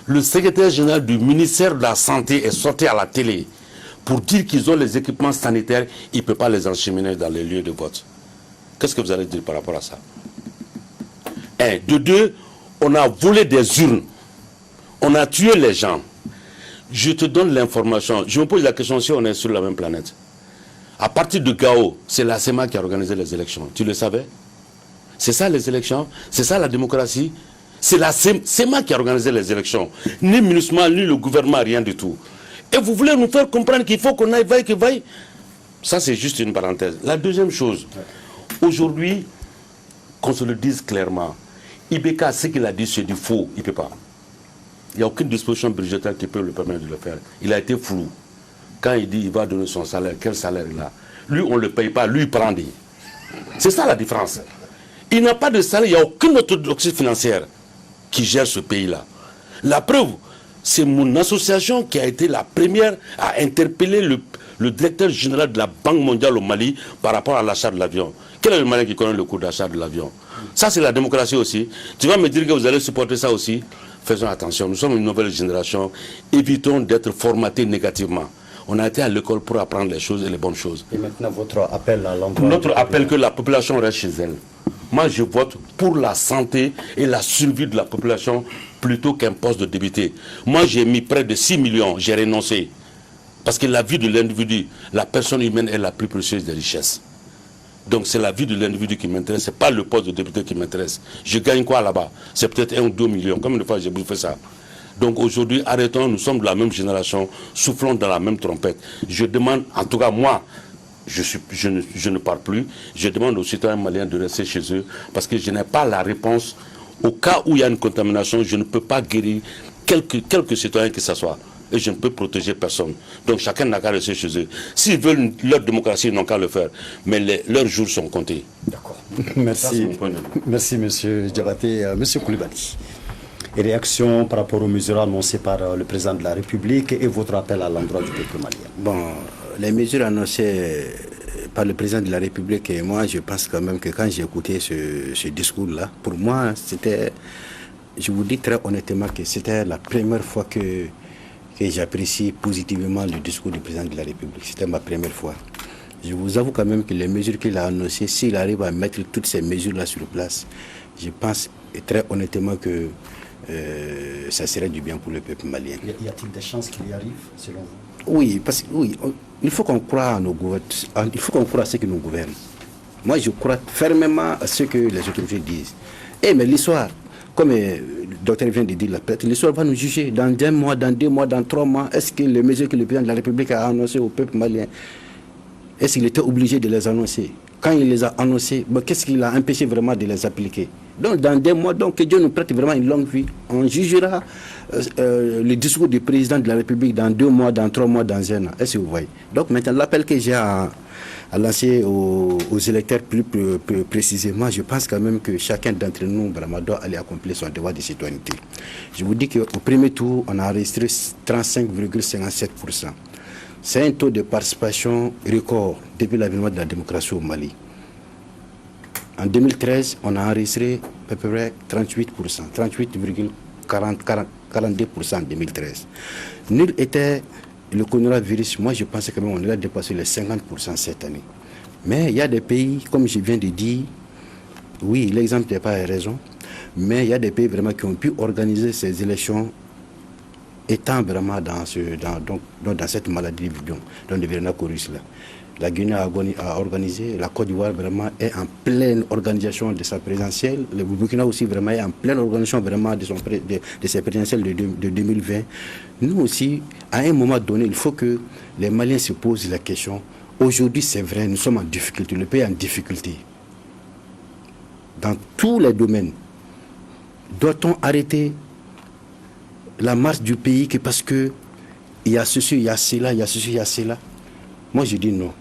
[SPEAKER 1] le secrétaire général du ministère de la Santé est sorti à la télé pour dire qu'ils ont les équipements sanitaires, il ne peut pas les encheminer dans les lieux de vote. Qu'est-ce que vous allez dire par rapport à ça? De deux, on a volé des urnes. On a tué les gens. Je te donne l'information. Je me pose la question si on est sur la même planète. À partir de Gao, c'est la SEMA qui a organisé les élections. Tu le savais? C'est ça les élections? C'est ça la démocratie? C'est la SEMA qui a organisé les élections. Ni MINUSMA, ni le gouvernement, rien du tout. Et vous voulez nous faire comprendre qu'il faut qu'on aille, vaille, que vaille. Ça, c'est juste une parenthèse. La deuxième chose, aujourd'hui, qu'on se le dise clairement, Ibeka, ce qu'il a dit, c'est du faux. Il ne peut pas. Il n'y a aucune disposition budgétaire qui peut le permettre de le faire. Il a été flou. Quand il dit qu'il va donner son salaire, quel salaire il a? Lui, on ne le paye pas, lui, il prend des. C'est ça la différence. Il n'a pas de salaire, il n'y a aucune orthodoxie financière qui gère ce pays-là. La preuve, c'est mon association qui a été la première à interpeller le directeur général de la Banque mondiale au Mali par rapport à l'achat de l'avion. Quel est le Malien qui connaît le coût d'achat de l'avion? Ça, c'est la démocratie aussi. Tu vas me dire que vous allez supporter ça aussi? Faisons attention, nous sommes une nouvelle génération. Évitons d'être formatés négativement. On a été à l'école pour apprendre les choses et les bonnes choses.
[SPEAKER 2] Et maintenant, votre appel à l'endroit...
[SPEAKER 1] Notre appel que la population reste chez elle. Moi, je vote pour la santé et la survie de la population plutôt qu'un poste de député. Moi, j'ai mis près de 6 millions, j'ai renoncé. Parce que la vie de l'individu, la personne humaine est la plus précieuse des richesses. Donc c'est la vie de l'individu qui m'intéresse, ce n'est pas le poste de député qui m'intéresse. Je gagne quoi là-bas? C'est peut-être 1 ou 2 millions. Combien de fois j'ai bouffé ça? Donc aujourd'hui, arrêtons, nous sommes de la même génération, soufflons dans la même trompette. Je demande, en tout cas moi, je ne parle plus, je demande aux citoyens maliens de rester chez eux, parce que je n'ai pas la réponse. Au cas où il y a une contamination, je ne peux pas guérir quelques citoyens que ce soit. Et je ne peux protéger personne. Donc chacun n'a qu'à rester chez eux. S'ils veulent leur démocratie, ils n'ont qu'à le faire. Mais leurs jours sont comptés.
[SPEAKER 2] D'accord. Merci. Merci, M. Diabaté. M. Coulibaly. Et réaction par rapport aux mesures annoncées par le président de la République et votre appel à l'endroit du peuple malien.
[SPEAKER 3] Bon, les mesures annoncées par le président de la République, et moi, je pense quand même que quand j'ai écouté ce discours-là, pour moi, c'était, je vous dis très honnêtement que c'était la première fois que j'apprécie positivement le discours du président de la République. C'était ma première fois. Je vous avoue quand même que les mesures qu'il a annoncées, s'il arrive à mettre toutes ces mesures-là sur place, je pense très honnêtement que ça serait du bien pour le peuple malien.
[SPEAKER 2] Y a-t-il des chances qu'il y arrive, selon vous?
[SPEAKER 3] Oui, parce que il faut qu'on croie à nos gouvernants, il faut qu'on croie à ceux qui nous gouvernent. Moi, je crois fermement à ce que les autorités disent. Mais l'histoire, comme le docteur vient de dire, l'histoire va nous juger dans 1 mois, dans 2 mois, dans 3 mois. Est-ce que les mesures que le président de la République a annoncées au peuple malien, est-ce qu'il était obligé de les annoncer? quand il les a annoncés, qu'est-ce qui l'a empêché vraiment de les appliquer? Donc, dans 2 mois, donc, que Dieu nous prête vraiment une longue vie. On jugera le discours du président de la République dans 2 mois, dans 3 mois, dans 1 an. Est-ce que vous voyez? Donc, maintenant, l'appel que j'ai à lancer aux électeurs plus précisément, je pense quand même que chacun d'entre nous vraiment doit aller accomplir son devoir de citoyenneté. Je vous dis qu'au premier tour, on a enregistré 35,57%. C'est un taux de participation record depuis l'avènement de la démocratie au Mali. En 2013, on a enregistré à peu près 38%, 38,42% en 2013. Nul était le coronavirus. Moi, je pense quand même qu'on a dépassé les 50% cette année. Mais il y a des pays, comme je viens de dire, oui, l'exemple n'est pas raison, mais il y a des pays vraiment qui ont pu organiser ces élections étant vraiment dans cette maladie dans le coronavirus là. La Guinée a organisé, la Côte d'Ivoire vraiment est en pleine organisation de sa présidentielle, le Burkina aussi vraiment est en pleine organisation vraiment de ses présidentielles de 2020. Nous aussi, à un moment donné, il faut que les Maliens se posent la question. Aujourd'hui, c'est vrai, nous sommes en difficulté, le pays est en difficulté. Dans tous les domaines, doit-on arrêter la marche du pays que parce que il y a ceci, il y a cela, il y a ceci, il y a cela? Moi, je dis non.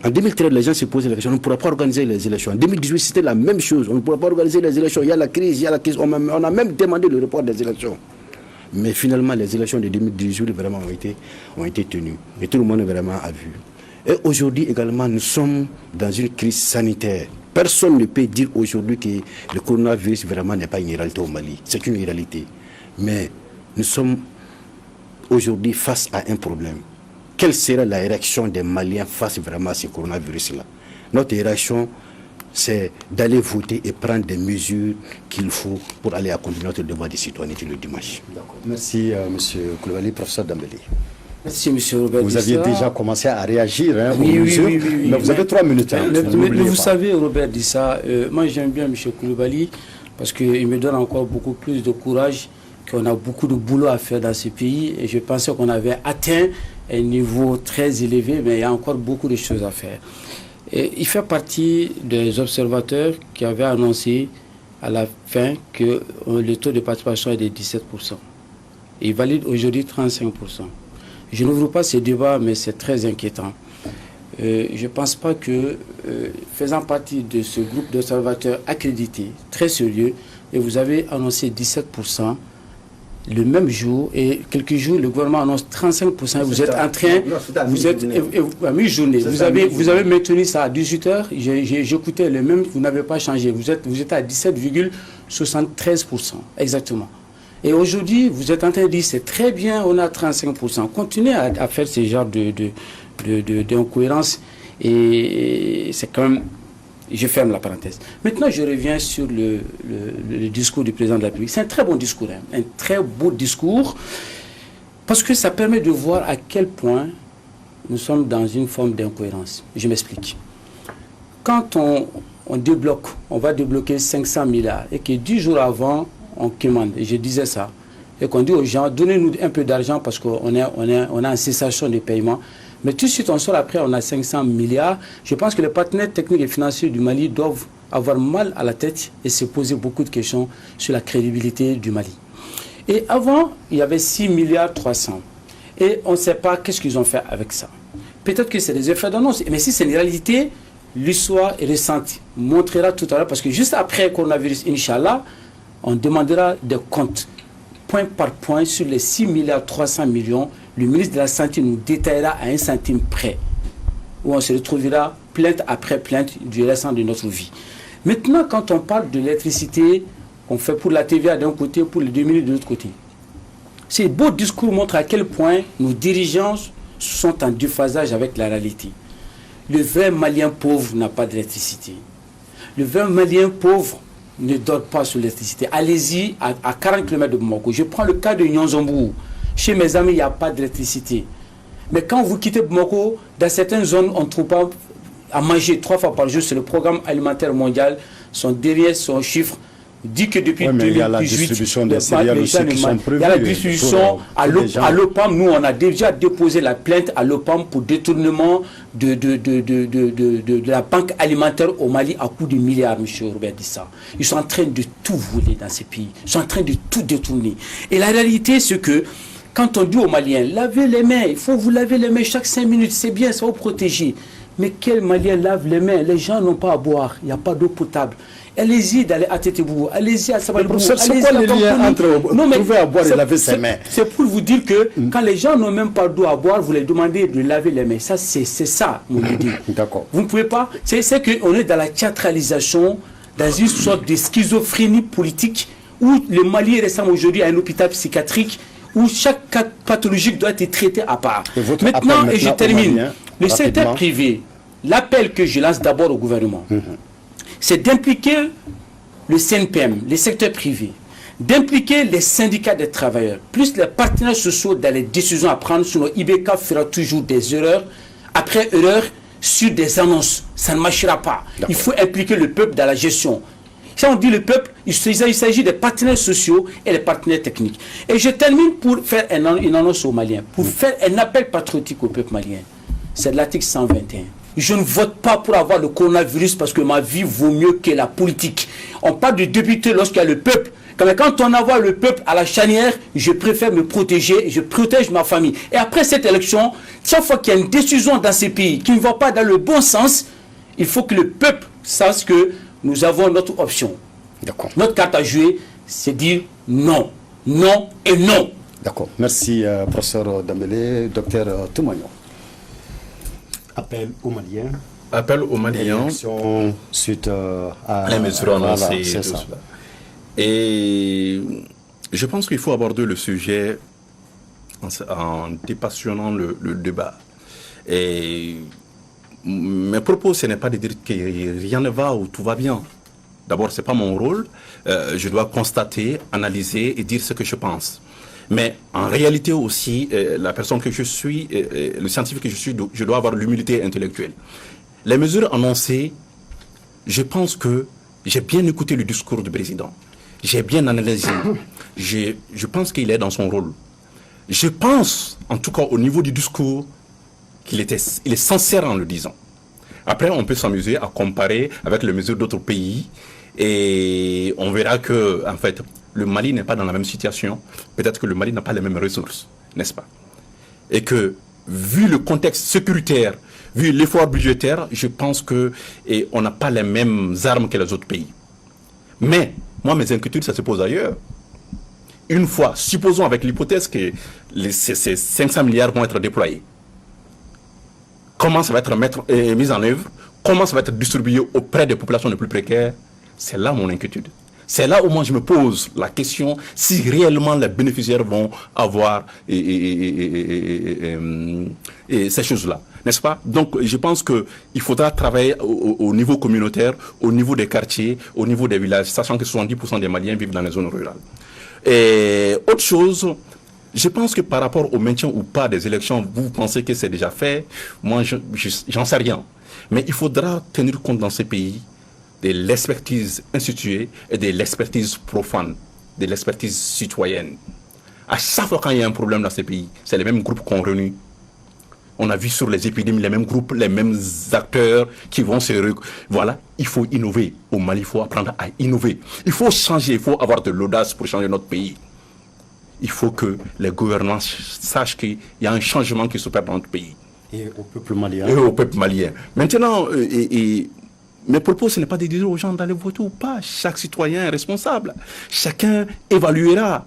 [SPEAKER 3] En 2013, les gens se posaient la question, on ne pourra pas organiser les élections. En 2018, c'était la même chose, on ne pourra pas organiser les élections. Il y a la crise, on a même demandé le report des élections. Mais finalement, les élections de 2018 vraiment ont été tenues. Et tout le monde vraiment a vu. Et aujourd'hui également, nous sommes dans une crise sanitaire. Personne ne peut dire aujourd'hui que le coronavirus vraiment n'est pas une réalité au Mali. C'est une réalité. Mais nous sommes aujourd'hui face à un problème. Quelle sera la réaction des Maliens face vraiment à ce coronavirus-là? Notre réaction, c'est d'aller voter et prendre des mesures qu'il faut pour aller accomplir notre devoir de citoyenneté le dimanche.
[SPEAKER 2] Merci, M. Coulibaly. Professeur Dambélé.
[SPEAKER 4] Merci, M. Robert.
[SPEAKER 2] Vous aviez déjà commencé à réagir aux
[SPEAKER 4] oui,
[SPEAKER 2] mesures,
[SPEAKER 4] oui,
[SPEAKER 2] mais vous avez 3 minutes.
[SPEAKER 4] Mais vous savez, Robert dit ça, moi j'aime bien M. Coulibaly parce qu'il me donne encore beaucoup plus de courage, qu'on a beaucoup de boulot à faire dans ce pays et je pensais qu'on avait atteint un niveau très élevé, mais il y a encore beaucoup de choses à faire. Et il fait partie des observateurs qui avaient annoncé à la fin que le taux de participation est de 17%. Et il valide aujourd'hui 35%. Je n'ouvre pas ce débat, mais c'est très inquiétant. Je ne pense pas que, faisant partie de ce groupe d'observateurs accrédités, très sérieux, et vous avez annoncé 17%, le même jour, et quelques jours, le gouvernement annonce 35%, vous êtes en train, vous êtes à mi-journée, vous avez maintenu ça à 18h, j'écoutais le même, vous n'avez pas changé, vous êtes à 17,73%, exactement. Et aujourd'hui, vous êtes en train de dire, c'est très bien, on a 35%. Continuez à faire ce genre d'incohérence, et c'est quand même... Je ferme la parenthèse. Maintenant, je reviens sur le discours du président de la République. C'est un très bon discours, hein, un très beau discours, parce que ça permet de voir à quel point nous sommes dans une forme d'incohérence. Je m'explique. Quand on débloque, on va débloquer 500 milliards, et que 10 jours avant, on commande, et je disais ça, et qu'on dit aux gens, donnez-nous un peu d'argent parce qu'on est en cessation de paiement. Mais tout de suite, on sort après, on a 500 milliards. Je pense que les partenaires techniques et financiers du Mali doivent avoir mal à la tête et se poser beaucoup de questions sur la crédibilité du Mali. Et avant, il y avait 6 milliards 300. Et on ne sait pas qu'est-ce qu'ils ont fait avec ça. Peut-être que c'est des effets d'annonce. Mais si c'est une réalité, l'histoire récente montrera tout à l'heure, parce que juste après le coronavirus, Inch'Allah, on demandera des comptes, point par point, sur les 6 milliards 300 millions. Le ministre de la Santé nous détaillera à 1 centime près, où on se retrouvera plainte après plainte du restant de notre vie. Maintenant, quand on parle de l'électricité qu'on fait pour la TVA d'un côté, pour les 2000 de l'autre côté, ces beaux discours montrent à quel point nos dirigeants sont en déphasage avec la réalité. Le vrai Malien pauvre n'a pas d'électricité. Le vrai Malien pauvre ne dort pas sur l'électricité. Allez-y à 40 km de Bamako. Je prends le cas de Nyonzombourg. Chez mes amis, il n'y a pas d'électricité. Mais quand vous quittez Bamako, dans certaines zones, on ne trouve pas à manger 3 fois par jour. C'est le programme alimentaire mondial. Son derrière son chiffre, dit que depuis 2018,
[SPEAKER 2] il y a la distribution des céréales aussi qui sont prévues.
[SPEAKER 4] Il y a la distribution à l'OPAM. Nous, on a déjà déposé la plainte à l'OPAM pour détournement de la banque alimentaire au Mali à coût de milliards, M. Robert Dissa. Ils sont en train de tout voler dans ces pays. Ils sont en train de tout détourner. Et la réalité, c'est que quand on dit aux Maliens, lavez les mains, il faut vous laver les mains chaque 5 minutes, c'est bien, ça va vous protéger. Mais quel Malien lave les mains? Les gens n'ont pas à boire, il n'y a pas d'eau potable. Allez-y d'aller à Tétébou, allez-y à Sabalibou.
[SPEAKER 2] C'est quoi le lien entre trouver à boire et laver ses mains?
[SPEAKER 4] C'est pour vous dire que quand les gens n'ont même pas d'eau à boire, vous les demandez de laver les mains. Ça, c'est ça, mon idée.
[SPEAKER 2] D'accord.
[SPEAKER 4] Vous ne pouvez pas. C'est qu'on est dans la théâtralisation, dans une sorte de schizophrénie politique où le Mali ressemble aujourd'hui à un hôpital psychiatrique où chaque cas pathologique doit être traité à part. Maintenant, et je termine, le secteur privé, l'appel que je lance d'abord au gouvernement, c'est d'impliquer le CNPM, les secteurs privés, d'impliquer les syndicats des travailleurs, plus les partenaires sociaux dans les décisions à prendre. Sinon, IBK fera toujours des erreurs, après erreurs, sur des annonces. Ça ne marchera pas. Il faut impliquer le peuple dans la gestion. Si on dit le peuple, il s'agit des partenaires sociaux et des partenaires techniques. Et je termine pour faire une annonce aux Maliens, pour faire un appel patriotique au peuple malien. C'est l'article 121. Je ne vote pas pour avoir le coronavirus parce que ma vie vaut mieux que la politique. On parle de député lorsqu'il y a le peuple. Quand on envoie le peuple à la charnière, je préfère me protéger, je protège ma famille. Et après cette élection, chaque fois qu'il y a une décision dans ces pays qui ne va pas dans le bon sens, il faut que le peuple sache que nous avons notre option. Notre carte à jouer, c'est dire non, non et non.
[SPEAKER 2] D'accord. Merci, professeur Dambélé. Docteur Toumagnon. Appel aux Maliens.
[SPEAKER 5] Appel aux Maliens.
[SPEAKER 2] Suite à
[SPEAKER 5] les mesures annoncées.
[SPEAKER 2] C'est ça.
[SPEAKER 5] Et je pense qu'il faut aborder le sujet en dépassionnant le débat. Et mes propos, ce n'est pas de dire que rien ne va ou tout va bien. D'abord, ce n'est pas mon rôle. Je dois constater, analyser et dire ce que je pense. Mais en réalité aussi, la personne que je suis, le scientifique que je suis, je dois avoir l'humilité intellectuelle. Les mesures annoncées, je pense que j'ai bien écouté le discours du président. J'ai bien analysé. Je pense qu'il est dans son rôle. Je pense, en tout cas au niveau du discours, il est sincère en le disant. Après, on peut s'amuser à comparer avec les mesures d'autres pays et on verra que, en fait, le Mali n'est pas dans la même situation. Peut-être que le Mali n'a pas les mêmes ressources, n'est-ce pas? Et que, vu le contexte sécuritaire, vu l'effort budgétaire, je pense qu'on n'a pas les mêmes armes que les autres pays. Mais, moi, mes inquiétudes, ça se pose ailleurs. Une fois, supposons avec l'hypothèse que ces 500 milliards vont être déployés. Comment ça va être mis en œuvre? Comment ça va être distribué auprès des populations les plus précaires? C'est là mon inquiétude. C'est là où moi je me pose la question si réellement les bénéficiaires vont avoir ces choses-là. N'est-ce pas? Donc je pense qu'il faudra travailler au niveau communautaire, au niveau des quartiers, au niveau des villages, sachant que 70% des Maliens vivent dans les zones rurales. Et autre chose, je pense que par rapport au maintien ou pas des élections, vous pensez que c'est déjà fait. Moi, j'en sais rien. Mais il faudra tenir compte dans ces pays de l'expertise instituée et de l'expertise profane, de l'expertise citoyenne. À chaque fois quand il y a un problème dans ces pays, c'est les mêmes groupes qu'on réunit. On a vu sur les épidémies les mêmes groupes, les mêmes acteurs qui vont se... Voilà, il faut innover. Au Mali, il faut apprendre à innover. Il faut changer, il faut avoir de l'audace pour changer notre pays. Il faut que les gouvernants sachent qu'il y a un changement qui s'opère dans notre pays.
[SPEAKER 2] Et au peuple malien.
[SPEAKER 5] Et au peuple malien. Maintenant, mes propos, ce n'est pas de dire aux gens d'aller voter ou pas. Chaque citoyen est responsable. Chacun évaluera.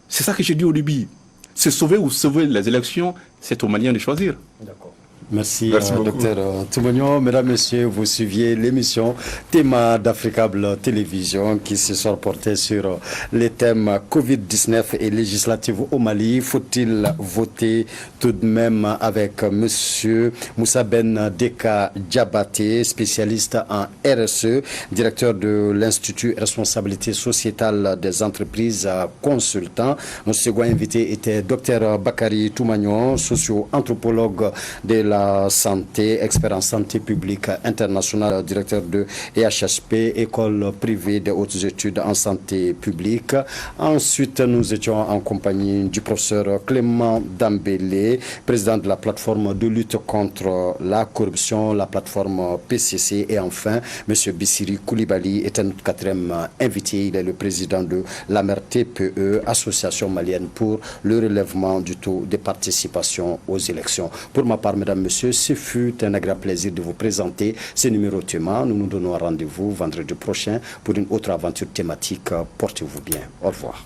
[SPEAKER 5] C'est ça que j'ai dit au début. Se sauver ou sauver les élections, c'est aux Maliens de choisir.
[SPEAKER 2] D'accord. Merci
[SPEAKER 5] beaucoup.
[SPEAKER 2] Dr Toumagnon. Mesdames, Messieurs, vous suiviez l'émission Théma d'Africable Télévision qui se sont portés sur les thèmes Covid-19 et législative au Mali. Faut-il voter tout de même avec Monsieur Moussa Ben Deka Diabaté, spécialiste en RSE, directeur de l'Institut Responsabilité Sociétale des Entreprises, consultant. Notre second invité était Dr Bakary Toumagnon, socio-anthropologue de la la santé, expert en santé publique internationale, directeur de EHSP, école privée des hautes études en santé publique. Ensuite, nous étions en compagnie du professeur Clément Dambélé, président de la plateforme de lutte contre la corruption, la plateforme PCC. Et enfin, M. Bissiri Koulibaly est un quatrième invité. Il est le président de l'AMER-TPE, Association malienne pour le relèvement du taux de participation aux élections. Pour ma part, mesdames, messieurs, ce fut un agréable plaisir de vous présenter ce numéro théma. Nous nous donnons rendez-vous vendredi prochain pour une autre aventure thématique. Portez-vous bien. Au revoir.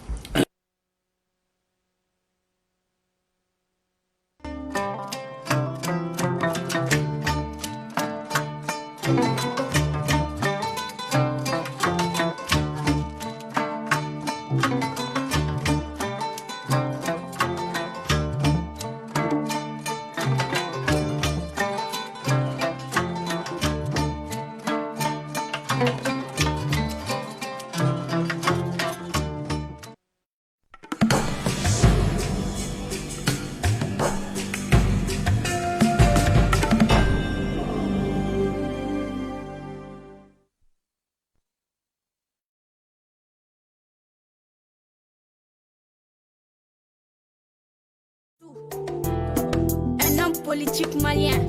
[SPEAKER 6] Un homme politique malien,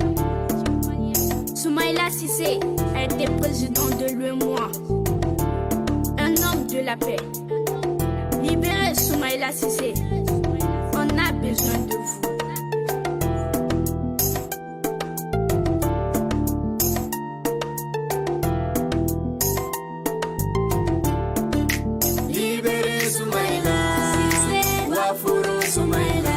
[SPEAKER 6] Soumaïla Cissé, a été président de l'UEMOA. Un homme de la paix. Libérez Soumaïla Cissé. On a besoin de vous.
[SPEAKER 7] Libérez Soumaïla Cissé. Wafuru Soumaïla.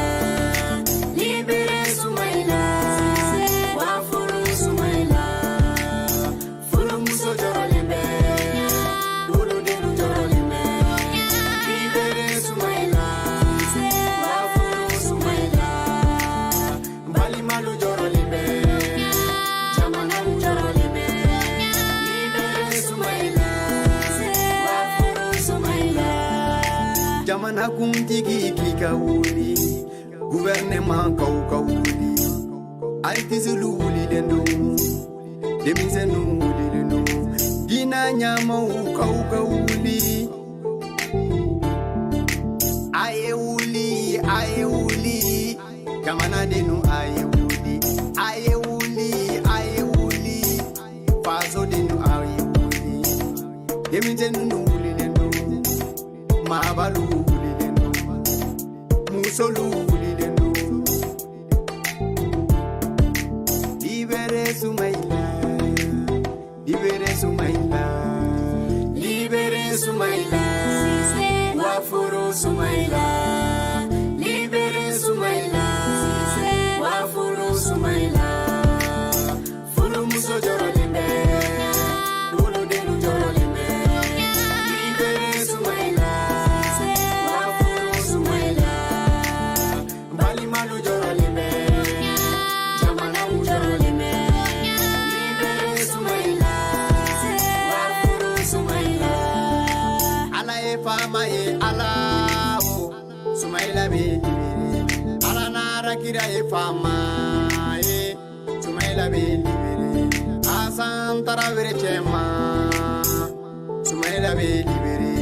[SPEAKER 7] Jamana kuntigi kika wuli, gouvernement kauka wuli, artizulu wuli dendo, demisenu wuli dendo, dina nyama kauka wuli, aye wuli, jamana denu aye wuli, faso denu aye wuli, demisenu wuli dendo, mabalu. Libérez Soumaïla, libérez Soumaïla, libérez Soumaïla, Wafuru Soumaïla, libérez Soumaïla, Wafuru Soumaïla, Furu Muso Jorolimbe, Ulu Denu Jorolimbe, libérez Soumaïla. Soumaïla be libéré, ala nara kira e fama e, Soumaïla be libéré, Hassan Traoré chema, Soumaïla be libéré.